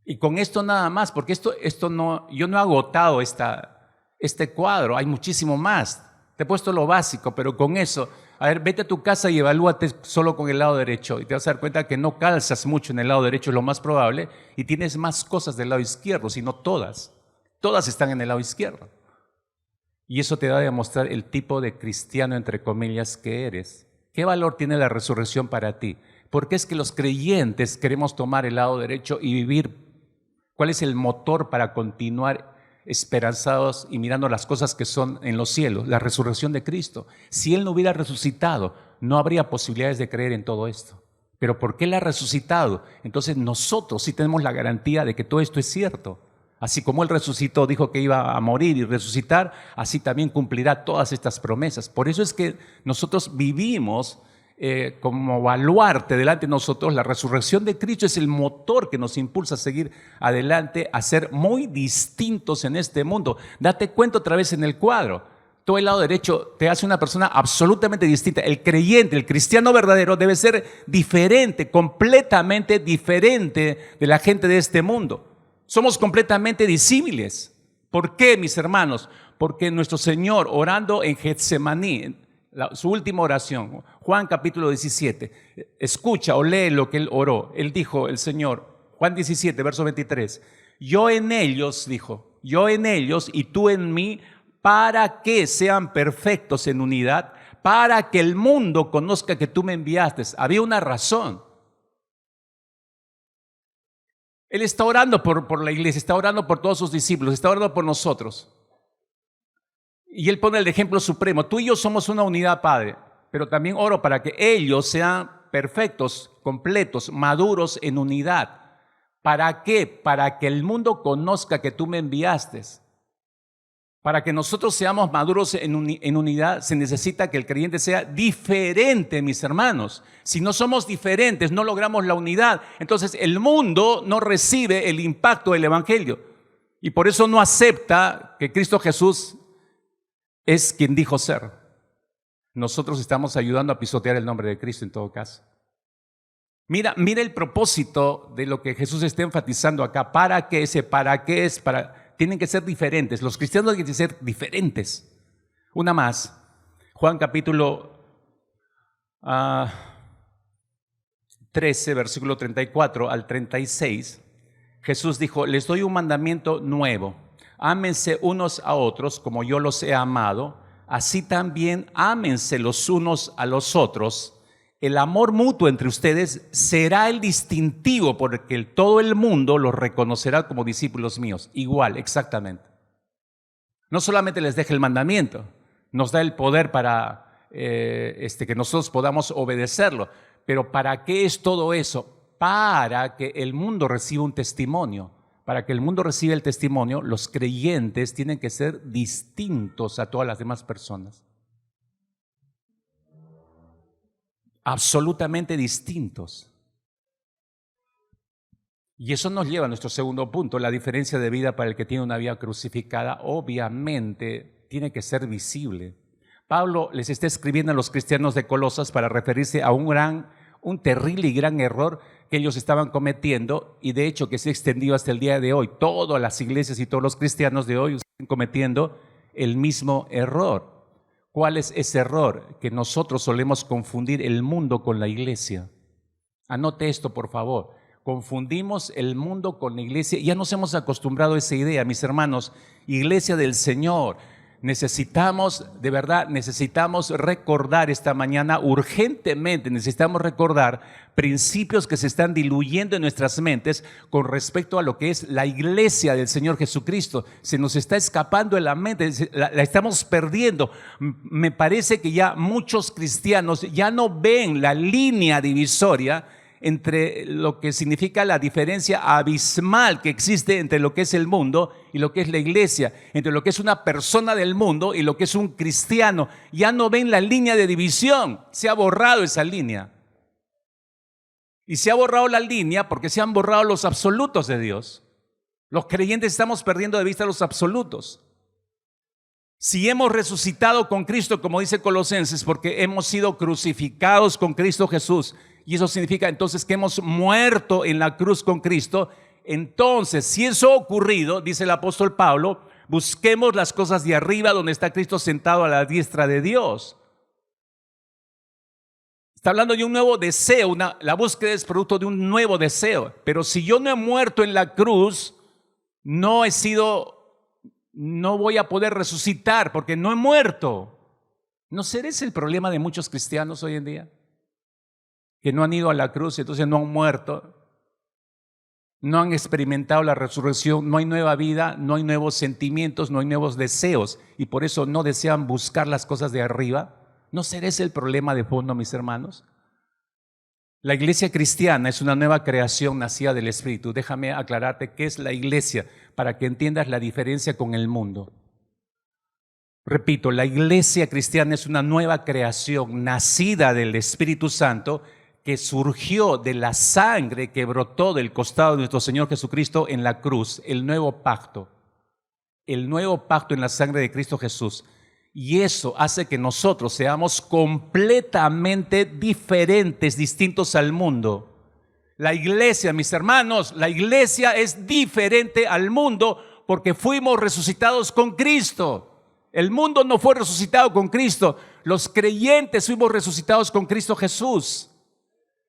Y con esto nada más, porque yo no he agotado este cuadro, hay muchísimo más. Te he puesto lo básico, pero con eso, a ver, vete a tu casa y evalúate solo con el lado derecho y te vas a dar cuenta que no calzas mucho en el lado derecho, es lo más probable, y tienes más cosas del lado izquierdo, sino todas están en el lado izquierdo. Y eso te va a demostrar el tipo de cristiano, entre comillas, que eres. ¿Qué valor tiene la resurrección para ti? ¿Por qué es que los creyentes queremos tomar el lado derecho y vivir? ¿Cuál es el motor para continuar esperanzados y mirando las cosas que son en los cielos? La resurrección de Cristo. Si Él no hubiera resucitado, no habría posibilidades de creer en todo esto. Pero ¿por qué Él ha resucitado? Entonces nosotros sí tenemos la garantía de que todo esto es cierto. Así como Él resucitó, dijo que iba a morir y resucitar, así también cumplirá todas estas promesas. Por eso es que nosotros vivimos como baluarte delante de nosotros. La resurrección de Cristo es el motor que nos impulsa a seguir adelante, a ser muy distintos en este mundo. Date cuenta otra vez en el cuadro. Todo el lado derecho te hace una persona absolutamente distinta. El creyente, el cristiano verdadero debe ser diferente, completamente diferente de la gente de este mundo. Somos completamente disímiles. ¿Por qué, mis hermanos? Porque nuestro Señor, orando en Getsemaní, su última oración, Juan capítulo 17, escucha o lee lo que Él oró. Él dijo, el Señor, Juan 17, verso 23, yo en ellos, dijo, yo en ellos y tú en mí, para que sean perfectos en unidad, para que el mundo conozca que tú me enviaste. Había una razón. Él está orando por la iglesia, está orando por todos sus discípulos, está orando por nosotros. Y Él pone el ejemplo supremo. Tú y yo somos una unidad, Padre, pero también oro para que ellos sean perfectos, completos, maduros en unidad. ¿Para qué? Para que el mundo conozca que tú me enviaste. Para que nosotros seamos maduros en unidad, se necesita que el creyente sea diferente, mis hermanos. Si no somos diferentes, no logramos la unidad. Entonces el mundo no recibe el impacto del Evangelio. Y por eso no acepta que Cristo Jesús es quien dijo ser. Nosotros estamos ayudando a pisotear el nombre de Cristo en todo caso. Mira el propósito de lo que Jesús está enfatizando acá. ¿Para qué? Tienen que ser diferentes. Los cristianos tienen que ser diferentes. Una más. Juan capítulo 13, versículo 34 al 36. Jesús dijo: les doy un mandamiento nuevo. Ámense unos a otros como yo los he amado. Así también ámense los unos a los otros. El amor mutuo entre ustedes será el distintivo porque todo el mundo los reconocerá como discípulos míos. Igual, exactamente. No solamente les deja el mandamiento, nos da el poder para que nosotros podamos obedecerlo. Pero ¿para qué es todo eso? Para que el mundo reciba un testimonio. Para que el mundo reciba el testimonio, los creyentes tienen que ser distintos a todas las demás personas. Absolutamente distintos. Y eso nos lleva a nuestro segundo punto: la diferencia de vida para el que tiene una vida crucificada obviamente tiene que ser visible. Pablo les está escribiendo a los cristianos de Colosas para referirse a un terrible y gran error que ellos estaban cometiendo, y de hecho que se ha extendido hasta el día de hoy. Todas las iglesias y todos los cristianos de hoy están cometiendo el mismo error. ¿Cuál es ese error? Que nosotros solemos confundir el mundo con la iglesia. Anote esto, por favor. Confundimos el mundo con la iglesia. Ya nos hemos acostumbrado a esa idea, mis hermanos. Iglesia del Señor. Necesitamos recordar esta mañana, urgentemente necesitamos recordar principios que se están diluyendo en nuestras mentes con respecto a lo que es la iglesia del Señor Jesucristo. Se nos está escapando de la mente, la estamos perdiendo. Me parece que ya muchos cristianos ya no ven la línea divisoria entre lo que significa la diferencia abismal que existe entre lo que es el mundo y lo que es la iglesia, entre lo que es una persona del mundo y lo que es un cristiano. Ya no ven la línea de división, se ha borrado esa línea. Y se ha borrado la línea porque se han borrado los absolutos de Dios. Los creyentes estamos perdiendo de vista los absolutos. Si hemos resucitado con Cristo, como dice Colosenses, porque hemos sido crucificados con Cristo Jesús, y eso significa entonces que hemos muerto en la cruz con Cristo. Entonces, si eso ha ocurrido, dice el apóstol Pablo, busquemos las cosas de arriba donde está Cristo sentado a la diestra de Dios. Está hablando de un nuevo deseo, la búsqueda es producto de un nuevo deseo. Pero si yo no he muerto en la cruz, no voy a poder resucitar porque no he muerto. ¿No será ese el problema de muchos cristianos hoy en día? Que no han ido a la cruz y entonces no han muerto, no han experimentado la resurrección, no hay nueva vida, no hay nuevos sentimientos, no hay nuevos deseos, y por eso no desean buscar las cosas de arriba. ¿No será ese el problema de fondo, mis hermanos? La iglesia cristiana es una nueva creación nacida del Espíritu. Déjame aclararte qué es la iglesia para que entiendas la diferencia con el mundo. Repito, la iglesia cristiana es una nueva creación nacida del Espíritu Santo, que surgió de la sangre que brotó del costado de nuestro Señor Jesucristo en la cruz, el nuevo pacto en la sangre de Cristo Jesús. Y eso hace que nosotros seamos completamente diferentes, distintos al mundo. La iglesia, mis hermanos, la iglesia es diferente al mundo porque fuimos resucitados con Cristo. El mundo no fue resucitado con Cristo, los creyentes fuimos resucitados con Cristo Jesús.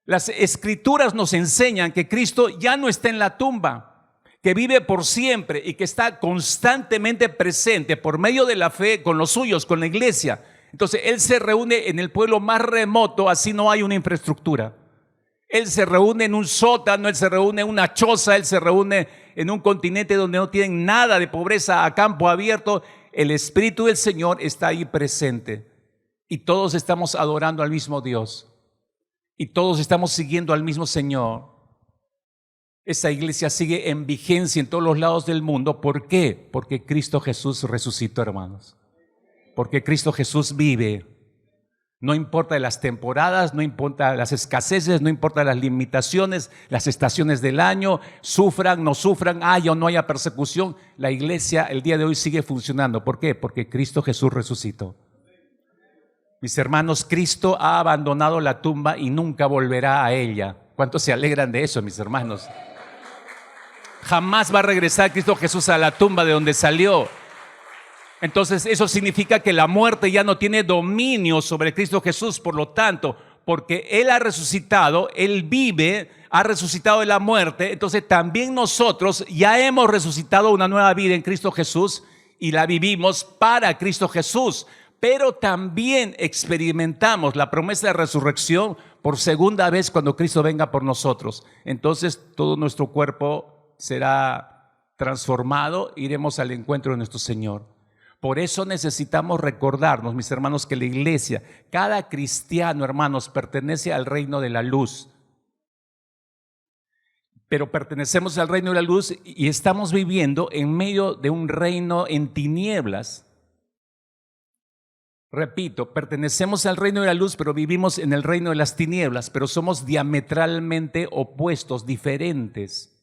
Las escrituras nos enseñan que Cristo ya no está en la tumba, que vive por siempre y que está constantemente presente por medio de la fe con los suyos, con la iglesia. Entonces Él se reúne en el pueblo más remoto, así no hay una infraestructura. Él se reúne en un sótano, Él se reúne en una choza, Él se reúne en un continente donde no tienen nada de pobreza, a campo abierto. El Espíritu del Señor está ahí presente y todos estamos adorando al mismo Dios. Y todos estamos siguiendo al mismo Señor. Esa iglesia sigue en vigencia en todos los lados del mundo. ¿Por qué? Porque Cristo Jesús resucitó, hermanos. Porque Cristo Jesús vive. No importa las temporadas, no importa las escaseces, no importa las limitaciones, las estaciones del año, sufran, no sufran, haya o no haya persecución. La iglesia el día de hoy sigue funcionando. ¿Por qué? Porque Cristo Jesús resucitó. Mis hermanos, Cristo ha abandonado la tumba y nunca volverá a ella. ¿Cuántos se alegran de eso, mis hermanos? Jamás va a regresar Cristo Jesús a la tumba de donde salió. Entonces eso significa que la muerte ya no tiene dominio sobre Cristo Jesús. Por lo tanto, porque Él ha resucitado, Él vive, ha resucitado de la muerte. Entonces también nosotros ya hemos resucitado una nueva vida en Cristo Jesús y la vivimos para Cristo Jesús. Pero también experimentamos la promesa de resurrección por segunda vez cuando Cristo venga por nosotros. Entonces todo nuestro cuerpo será transformado, iremos al encuentro de nuestro Señor. Por eso necesitamos recordarnos, mis hermanos, que la iglesia, cada cristiano, hermanos, pertenece al reino de la luz. Pero pertenecemos al reino de la luz y estamos viviendo en medio de un reino en tinieblas. Repito, pertenecemos al reino de la luz, pero vivimos en el reino de las tinieblas, pero somos diametralmente opuestos, diferentes.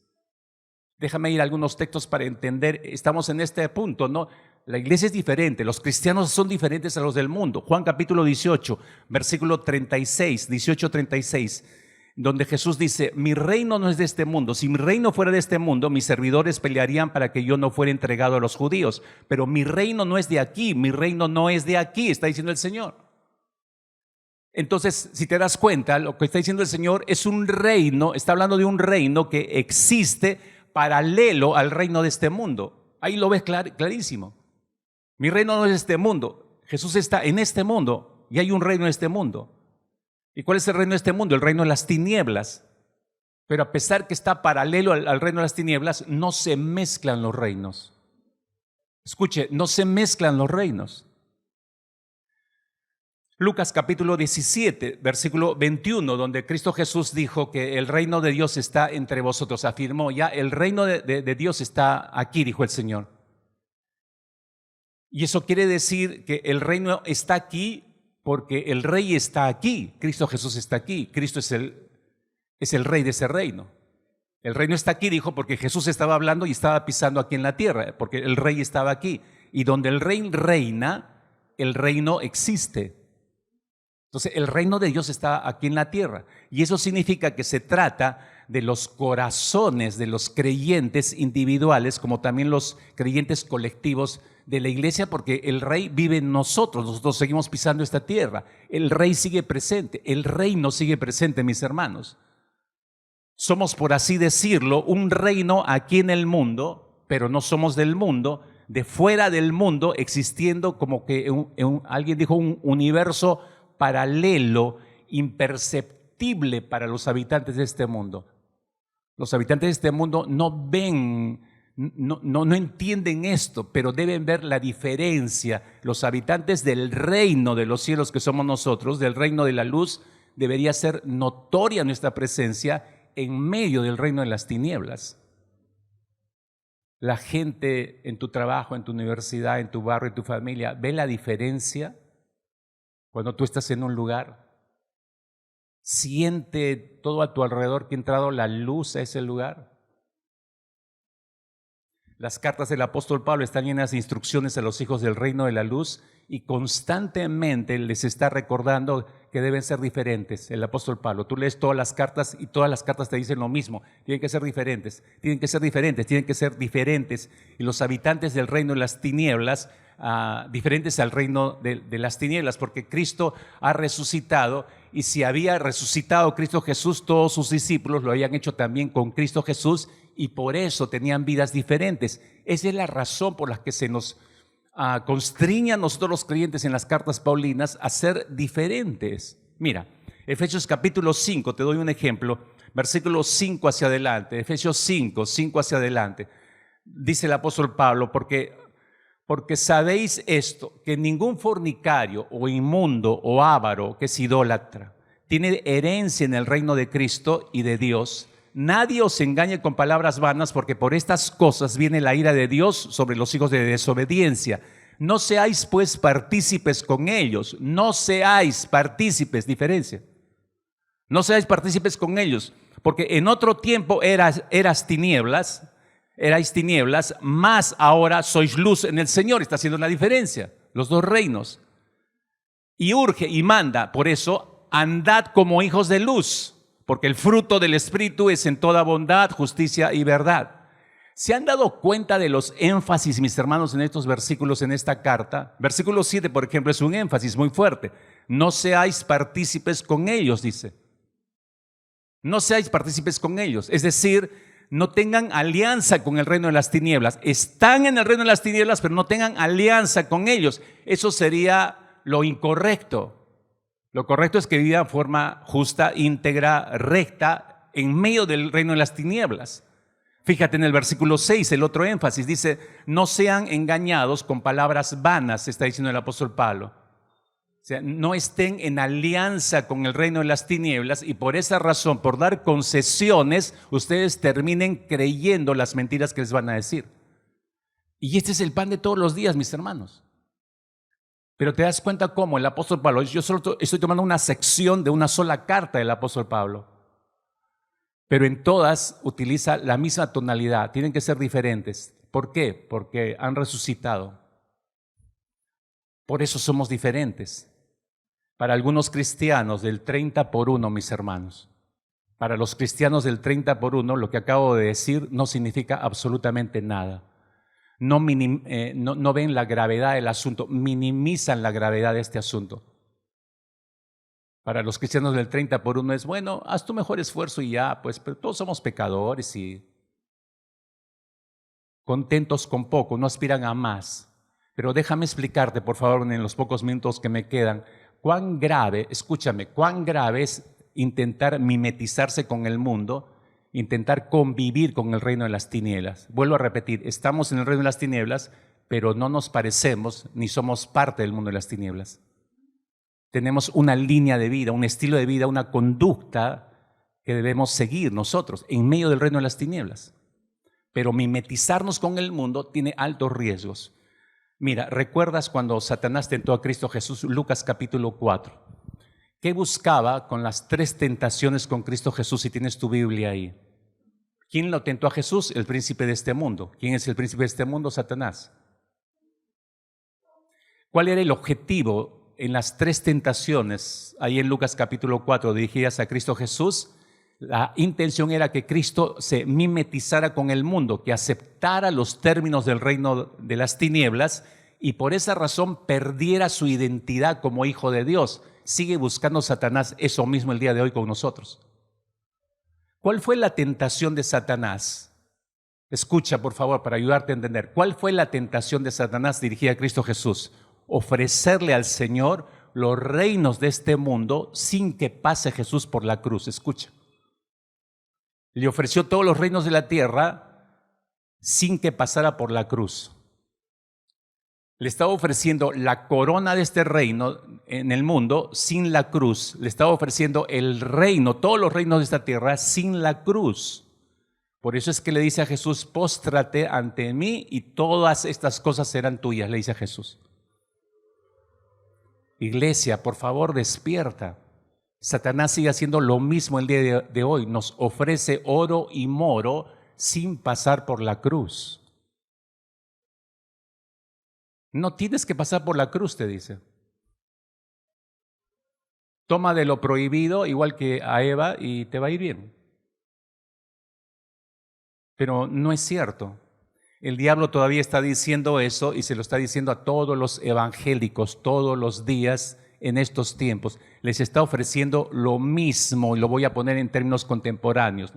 Déjame ir a algunos textos para entender, estamos en este punto, ¿no? La iglesia es diferente, los cristianos son diferentes a los del mundo. Juan capítulo 18, versículo 36, 18-36, donde Jesús dice, mi reino no es de este mundo. Si mi reino fuera de este mundo, mis servidores pelearían para que yo no fuera entregado a los judíos. Pero mi reino no es de aquí, mi reino no es de aquí, está diciendo el Señor. Entonces, si te das cuenta, lo que está diciendo el Señor es un reino, está hablando de un reino que existe paralelo al reino de este mundo. Ahí lo ves clarísimo. Mi reino no es de este mundo. Jesús está en este mundo y hay un reino en este mundo. ¿Y cuál es el reino de este mundo? El reino de las tinieblas. Pero a pesar que está paralelo al reino de las tinieblas, no se mezclan los reinos. Escuche, no se mezclan los reinos. Lucas capítulo 17, versículo 21, donde Cristo Jesús dijo que el reino de Dios está entre vosotros. Afirmó ya, el reino de Dios está aquí, dijo el Señor. Y eso quiere decir que el reino está aquí porque el rey está aquí. Cristo Jesús está aquí. Cristo es el rey de ese reino. El reino está aquí, dijo, porque Jesús estaba hablando y estaba pisando aquí en la tierra, porque el rey estaba aquí. Y donde el rey reina, el reino existe. Entonces, el reino de Dios está aquí en la tierra. Y eso significa que se trata de los corazones de los creyentes individuales, como también los creyentes colectivos de la iglesia, porque el rey vive en nosotros. Nosotros seguimos pisando esta tierra. El rey sigue presente. El reino sigue presente, mis hermanos. Somos, por así decirlo, un reino aquí en el mundo, pero no somos del mundo, de fuera del mundo, existiendo como que alguien dijo, un universo paralelo, imperceptible para los habitantes de este mundo. Los habitantes de este mundo no ven, no entienden esto, pero deben ver la diferencia. Los habitantes del reino de los cielos que somos nosotros, del reino de la luz, debería ser notoria nuestra presencia en medio del reino de las tinieblas. La gente en tu trabajo, en tu universidad, en tu barrio, en tu familia, ¿ve la diferencia? Cuando tú estás en un lugar, siente todo a tu alrededor que ha entrado la luz a ese lugar. Las cartas del apóstol Pablo están llenas de instrucciones a los hijos del reino de la luz y constantemente les está recordando que deben ser diferentes. El apóstol Pablo, tú lees todas las cartas y todas las cartas te dicen lo mismo. Tienen que ser diferentes, tienen que ser diferentes, tienen que ser diferentes. Y los habitantes del reino de las tinieblas, diferentes al reino de las tinieblas, porque Cristo ha resucitado, y si había resucitado Cristo Jesús, todos sus discípulos lo habían hecho también con Cristo Jesús, y por eso tenían vidas diferentes. Esa es la razón por la que se nos constriñe a nosotros los creyentes en las cartas paulinas a ser diferentes. Mira, Efesios capítulo 5, te doy un ejemplo, versículo 5 hacia adelante, Efesios 5 hacia adelante, dice el apóstol Pablo, porque sabéis esto, que ningún fornicario o inmundo o avaro que es idólatra tiene herencia en el reino de Cristo y de Dios. Nadie os engañe con palabras vanas, porque por estas cosas viene la ira de Dios sobre los hijos de desobediencia. No seáis pues partícipes con ellos, no seáis partícipes, diferencia. No seáis partícipes con ellos, porque en otro tiempo erais tinieblas, más ahora sois luz en el Señor. Está haciendo la diferencia, los dos reinos. Y urge y manda, por eso, andad como hijos de luz, porque el fruto del Espíritu es en toda bondad, justicia y verdad. ¿Se han dado cuenta de los énfasis, mis hermanos, en estos versículos, en esta carta? Versículo 7, por ejemplo, es un énfasis muy fuerte. No seáis partícipes con ellos, dice. No seáis partícipes con ellos. Es decir, no tengan alianza con el reino de las tinieblas. Están en el reino de las tinieblas, pero no tengan alianza con ellos. Eso sería lo incorrecto. Lo correcto es que vivan de forma justa, íntegra, recta, en medio del reino de las tinieblas. Fíjate en el versículo 6, el otro énfasis, dice, no sean engañados con palabras vanas, está diciendo el apóstol Pablo. O sea, no estén en alianza con el reino de las tinieblas y por esa razón, por dar concesiones, ustedes terminen creyendo las mentiras que les van a decir. Y este es el pan de todos los días, mis hermanos. Pero te das cuenta cómo el apóstol Pablo, yo solo estoy tomando una sección de una sola carta del apóstol Pablo, pero en todas utiliza la misma tonalidad, tienen que ser diferentes. ¿Por qué? Porque han resucitado. Por eso somos diferentes. Para algunos cristianos del 30 por 1, mis hermanos, para los cristianos del 30 por 1, lo que acabo de decir no significa absolutamente nada. No ven la gravedad del asunto, minimizan la gravedad de este asunto. Para los cristianos del 30 por 1 es, bueno, haz tu mejor esfuerzo y ya, pues, pero todos somos pecadores y contentos con poco, no aspiran a más. Pero déjame explicarte, por favor, en los pocos minutos que me quedan, cuán grave, escúchame, cuán grave es intentar mimetizarse con el mundo, intentar convivir con el reino de las tinieblas. Vuelvo a repetir, estamos en el reino de las tinieblas, pero no nos parecemos ni somos parte del mundo de las tinieblas. Tenemos una línea de vida, un estilo de vida, una conducta que debemos seguir nosotros en medio del reino de las tinieblas. Pero mimetizarnos con el mundo tiene altos riesgos. Mira, ¿recuerdas cuando Satanás tentó a Cristo Jesús? Lucas capítulo 4. ¿Qué buscaba con las 3 tentaciones con Cristo Jesús? Si tienes tu Biblia ahí. ¿Quién lo tentó a Jesús? El príncipe de este mundo. ¿Quién es el príncipe de este mundo? Satanás. ¿Cuál era el objetivo en las 3 tentaciones ahí en Lucas capítulo 4 dirigidas a Cristo Jesús? La intención era que Cristo se mimetizara con el mundo, que aceptara los términos del reino de las tinieblas y por esa razón perdiera su identidad como hijo de Dios. Sigue buscando Satanás eso mismo el día de hoy con nosotros. ¿Cuál fue la tentación de Satanás? Escucha, por favor, para ayudarte a entender. ¿Cuál fue la tentación de Satanás dirigida a Cristo Jesús? Ofrecerle al Señor los reinos de este mundo sin que pase Jesús por la cruz. Escucha. Le ofreció todos los reinos de la tierra sin que pasara por la cruz. Le estaba ofreciendo la corona de este reino en el mundo sin la cruz. Le estaba ofreciendo el reino, todos los reinos de esta tierra sin la cruz. Por eso es que le dice a Jesús, póstrate ante mí y todas estas cosas serán tuyas, le dice a Jesús. Iglesia, por favor, despierta. Satanás sigue haciendo lo mismo el día de hoy. Nos ofrece oro y moro sin pasar por la cruz. No tienes que pasar por la cruz, te dice. Toma de lo prohibido, igual que a Eva, y te va a ir bien. Pero no es cierto. El diablo todavía está diciendo eso y se lo está diciendo a todos los evangélicos todos los días en estos tiempos. Les está ofreciendo lo mismo y lo voy a poner en términos contemporáneos.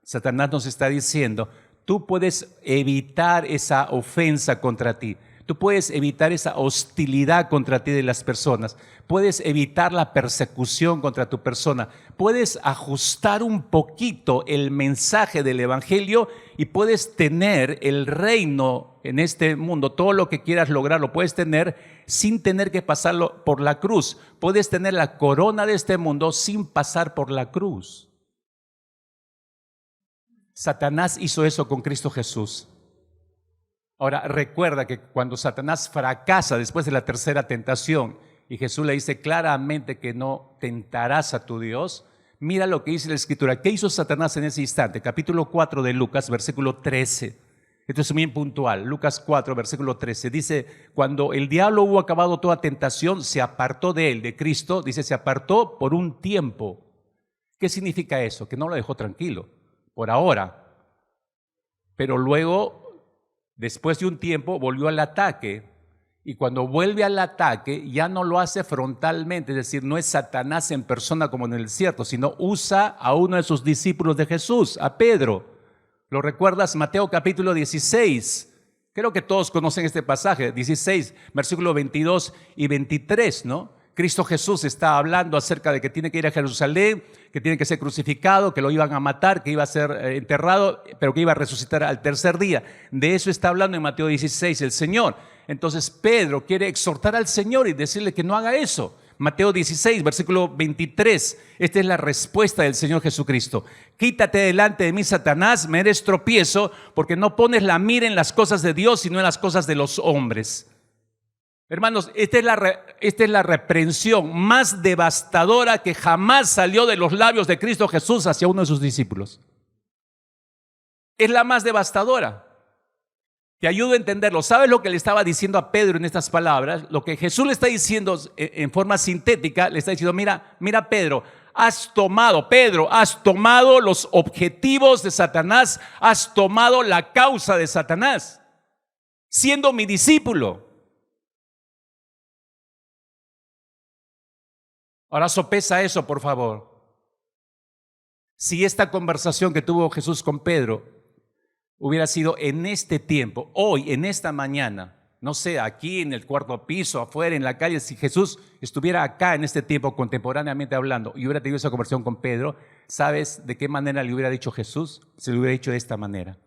Satanás nos está diciendo, tú puedes evitar esa ofensa contra ti. Tú puedes evitar esa hostilidad contra ti de las personas. Puedes evitar la persecución contra tu persona. Puedes ajustar un poquito el mensaje del evangelio y puedes tener el reino en este mundo. Todo lo que quieras lograr lo puedes tener sin tener que pasarlo por la cruz. Puedes tener la corona de este mundo sin pasar por la cruz. Satanás hizo eso con Cristo Jesús. Ahora, recuerda que cuando Satanás fracasa después de la tercera tentación y Jesús le dice claramente que no tentarás a tu Dios, mira lo que dice la Escritura. ¿Qué hizo Satanás en ese instante? Capítulo 4 de Lucas, versículo 13. Esto es bien puntual. Lucas 4, versículo 13. Dice, cuando el diablo hubo acabado toda tentación, se apartó de él, de Cristo. Dice, se apartó por un tiempo. ¿Qué significa eso? Que no lo dejó tranquilo, por ahora. Pero luego, después de un tiempo, volvió al ataque. Y cuando vuelve al ataque, ya no lo hace frontalmente, es decir, no es Satanás en persona como en el desierto, sino usa a uno de sus discípulos de Jesús, a Pedro. ¿Lo recuerdas? Mateo capítulo 16. Creo que todos conocen este pasaje, 16, versículos 22 y 23, ¿no? Cristo Jesús está hablando acerca de que tiene que ir a Jerusalén, que tiene que ser crucificado, que lo iban a matar, que iba a ser enterrado, pero que iba a resucitar al tercer día. De eso está hablando en Mateo 16 el Señor. Entonces Pedro quiere exhortar al Señor y decirle que no haga eso. Mateo 16, versículo 23. Esta es la respuesta del Señor Jesucristo. Quítate delante de mí, Satanás, me eres tropiezo, porque no pones la mira en las cosas de Dios, sino en las cosas de los hombres. Hermanos, esta es la reprensión más devastadora que jamás salió de los labios de Cristo Jesús hacia uno de sus discípulos. Es la más devastadora. Te ayudo a entenderlo. ¿Sabes lo que le estaba diciendo a Pedro en estas palabras? Lo que Jesús le está diciendo en forma sintética, le está diciendo, mira Pedro, has tomado los objetivos de Satanás, has tomado la causa de Satanás, siendo mi discípulo. Ahora sopesa eso, por favor. Si esta conversación que tuvo Jesús con Pedro hubiera sido en este tiempo, hoy, en esta mañana, no sé, aquí en el cuarto piso, afuera, en la calle, si Jesús estuviera acá en este tiempo contemporáneamente hablando y hubiera tenido esa conversación con Pedro, ¿sabes de qué manera le hubiera dicho Jesús? Se le hubiera dicho de esta manera.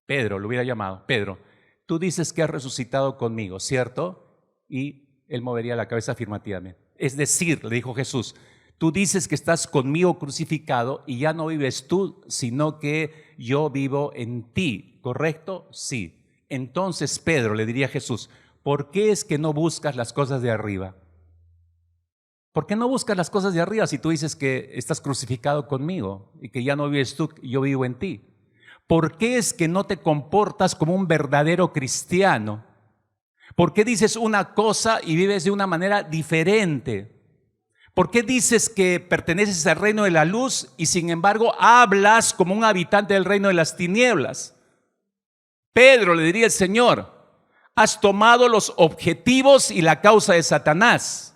Pedro, lo hubiera llamado, Pedro, tú dices que has resucitado conmigo, ¿cierto? Y él movería la cabeza afirmativamente. Es decir, le dijo Jesús, tú dices que estás conmigo crucificado y ya no vives tú, sino que yo vivo en ti, ¿correcto? Sí. Entonces, Pedro, le diría a Jesús, ¿por qué es que no buscas las cosas de arriba? ¿Por qué no buscas las cosas de arriba si tú dices que estás crucificado conmigo y que ya no vives tú, yo vivo en ti? ¿Por qué es que no te comportas como un verdadero cristiano? ¿Por qué dices una cosa y vives de una manera diferente? ¿Por qué dices que perteneces al reino de la luz y sin embargo hablas como un habitante del reino de las tinieblas? Pedro, le diría el Señor, has tomado los objetivos y la causa de Satanás.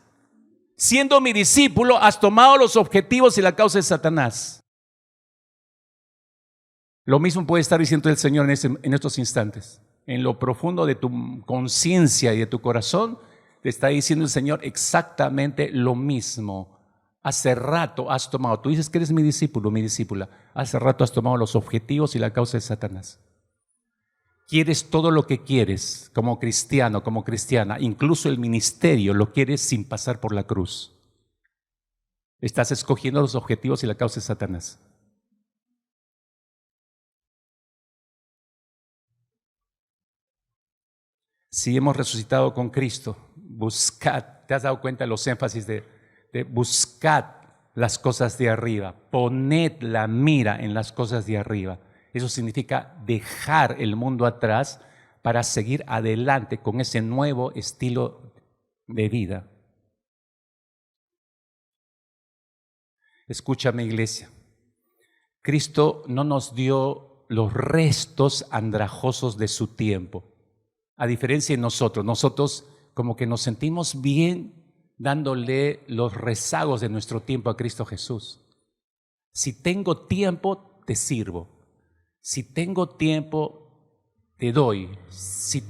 Siendo mi discípulo, has tomado los objetivos y la causa de Satanás. Lo mismo puede estar diciendo el Señor en estos instantes. En lo profundo de tu conciencia y de tu corazón, te está diciendo el Señor exactamente lo mismo. Hace rato has tomado, tú dices que eres mi discípulo, mi discípula, hace rato has tomado los objetivos y la causa de Satanás. Quieres todo lo que quieres como cristiano, como cristiana, incluso el ministerio lo quieres sin pasar por la cruz. Estás escogiendo los objetivos y la causa de Satanás. Si hemos resucitado con Cristo, buscad, ¿te has dado cuenta de los énfasis de buscad las cosas de arriba? Poned la mira en las cosas de arriba. Eso significa dejar el mundo atrás para seguir adelante con ese nuevo estilo de vida. Escúchame, iglesia. Cristo no nos dio los restos andrajosos de su tiempo. A diferencia de nosotros como que nos sentimos bien dándole los rezagos de nuestro tiempo a Cristo Jesús. Si tengo tiempo, te sirvo. Si tengo tiempo, te doy. Si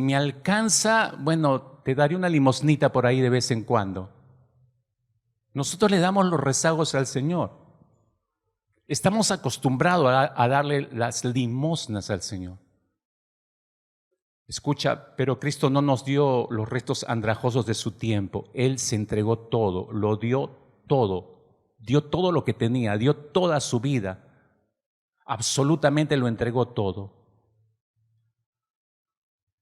me alcanza, bueno, te daré una limosnita por ahí de vez en cuando. Nosotros le damos los rezagos al Señor. Estamos acostumbrados a darle las limosnas al Señor. Escucha, pero Cristo no nos dio los restos andrajosos de su tiempo. Él se entregó todo, lo dio todo lo que tenía, dio toda su vida. Absolutamente lo entregó todo.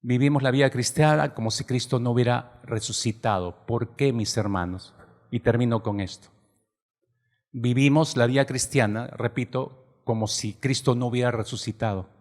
Vivimos la vida cristiana como si Cristo no hubiera resucitado. ¿Por qué, mis hermanos? Y termino con esto. Vivimos la vida cristiana, repito, como si Cristo no hubiera resucitado.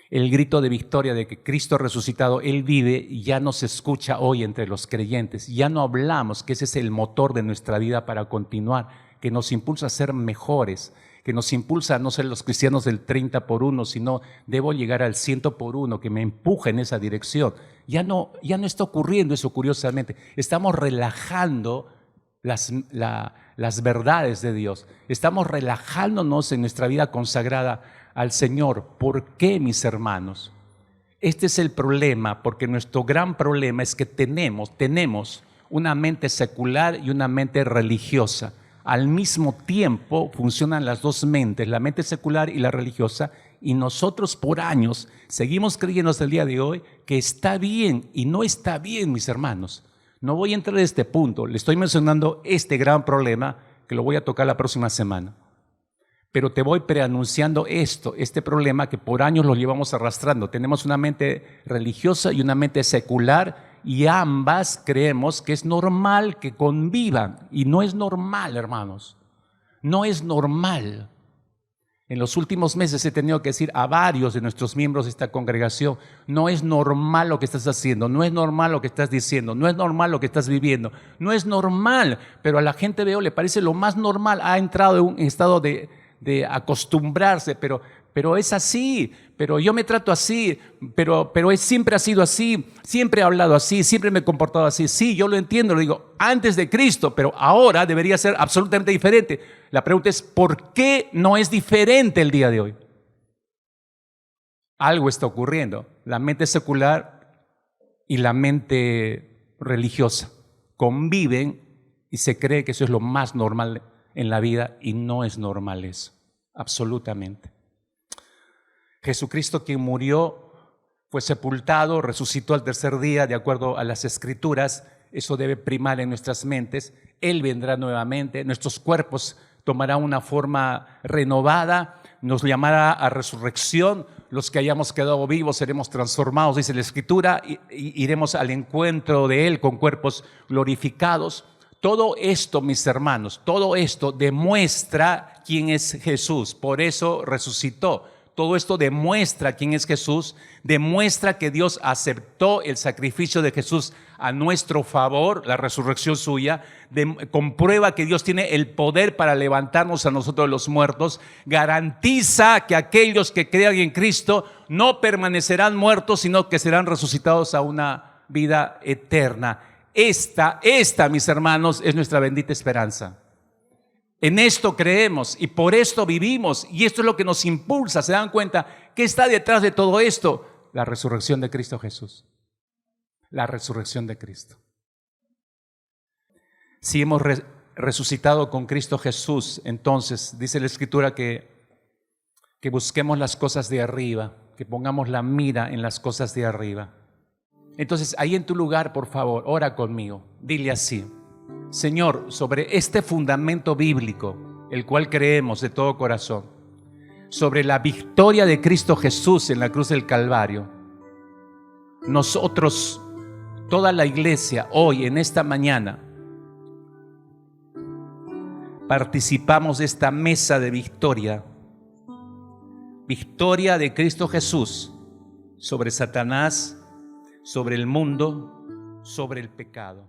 El grito de victoria de que Cristo resucitado, Él vive, ya no se escucha hoy entre los creyentes. Ya no hablamos que ese es el motor de nuestra vida para continuar, que nos impulsa a ser mejores, que nos impulsa a no ser los cristianos del 30 por 1, sino debo llegar al 100 por 1, que me empuja en esa dirección. Ya no está ocurriendo eso, curiosamente. Estamos relajando las verdades de Dios. Estamos relajándonos en nuestra vida consagrada al Señor. ¿Por qué, mis hermanos? Este es el problema, porque nuestro gran problema es que tenemos una mente secular y una mente religiosa. Al mismo tiempo funcionan las dos mentes, la mente secular y la religiosa, y nosotros por años seguimos creyendo hasta el día de hoy que está bien y no está bien, mis hermanos. No voy a entrar en este punto, le estoy mencionando este gran problema que lo voy a tocar la próxima semana. Pero te voy preanunciando este problema que por años lo llevamos arrastrando. Tenemos una mente religiosa y una mente secular, y ambas creemos que es normal que convivan, y no es normal, hermanos, no es normal. En los últimos meses he tenido que decir a varios de nuestros miembros de esta congregación: no es normal lo que estás haciendo, no es normal lo que estás diciendo, no es normal lo que estás viviendo, no es normal. Pero a la gente le parece lo más normal, ha entrado en un estado de acostumbrarse, pero es así, pero yo me trato así, pero siempre ha sido así, siempre he hablado así, siempre me he comportado así. Sí, yo lo entiendo, lo digo, antes de Cristo, pero ahora debería ser absolutamente diferente. La pregunta es, ¿por qué no es diferente el día de hoy? Algo está ocurriendo. La mente secular y la mente religiosa conviven y se cree que eso es lo más normal en la vida, y no es normal eso, absolutamente. Jesucristo, quien murió, fue sepultado, resucitó al tercer día, de acuerdo a las Escrituras. Eso debe primar en nuestras mentes. Él vendrá nuevamente, nuestros cuerpos tomarán una forma renovada, nos llamará a resurrección. Los que hayamos quedado vivos seremos transformados, dice la Escritura, y iremos al encuentro de Él con cuerpos glorificados. Todo esto, mis hermanos, todo esto demuestra quién es Jesús. Por eso resucitó. Todo esto demuestra quién es Jesús, demuestra que Dios aceptó el sacrificio de Jesús a nuestro favor, la resurrección suya, comprueba que Dios tiene el poder para levantarnos a nosotros los muertos, garantiza que aquellos que crean en Cristo no permanecerán muertos, sino que serán resucitados a una vida eterna. Esta, mis hermanos, es nuestra bendita esperanza. En esto creemos y por esto vivimos, y esto es lo que nos impulsa. ¿Se dan cuenta? ¿Qué está detrás de todo esto? La resurrección de Cristo Jesús. La resurrección de Cristo. Si hemos resucitado con Cristo Jesús, entonces dice la Escritura que busquemos las cosas de arriba, que pongamos la mira en las cosas de arriba. Entonces, ahí en tu lugar, por favor, ora conmigo. Dile así: Señor, sobre este fundamento bíblico, el cual creemos de todo corazón, sobre la victoria de Cristo Jesús en la cruz del Calvario, nosotros, toda la iglesia, hoy, en esta mañana, participamos de esta mesa de victoria. Victoria de Cristo Jesús sobre Satanás, sobre el mundo, sobre el pecado.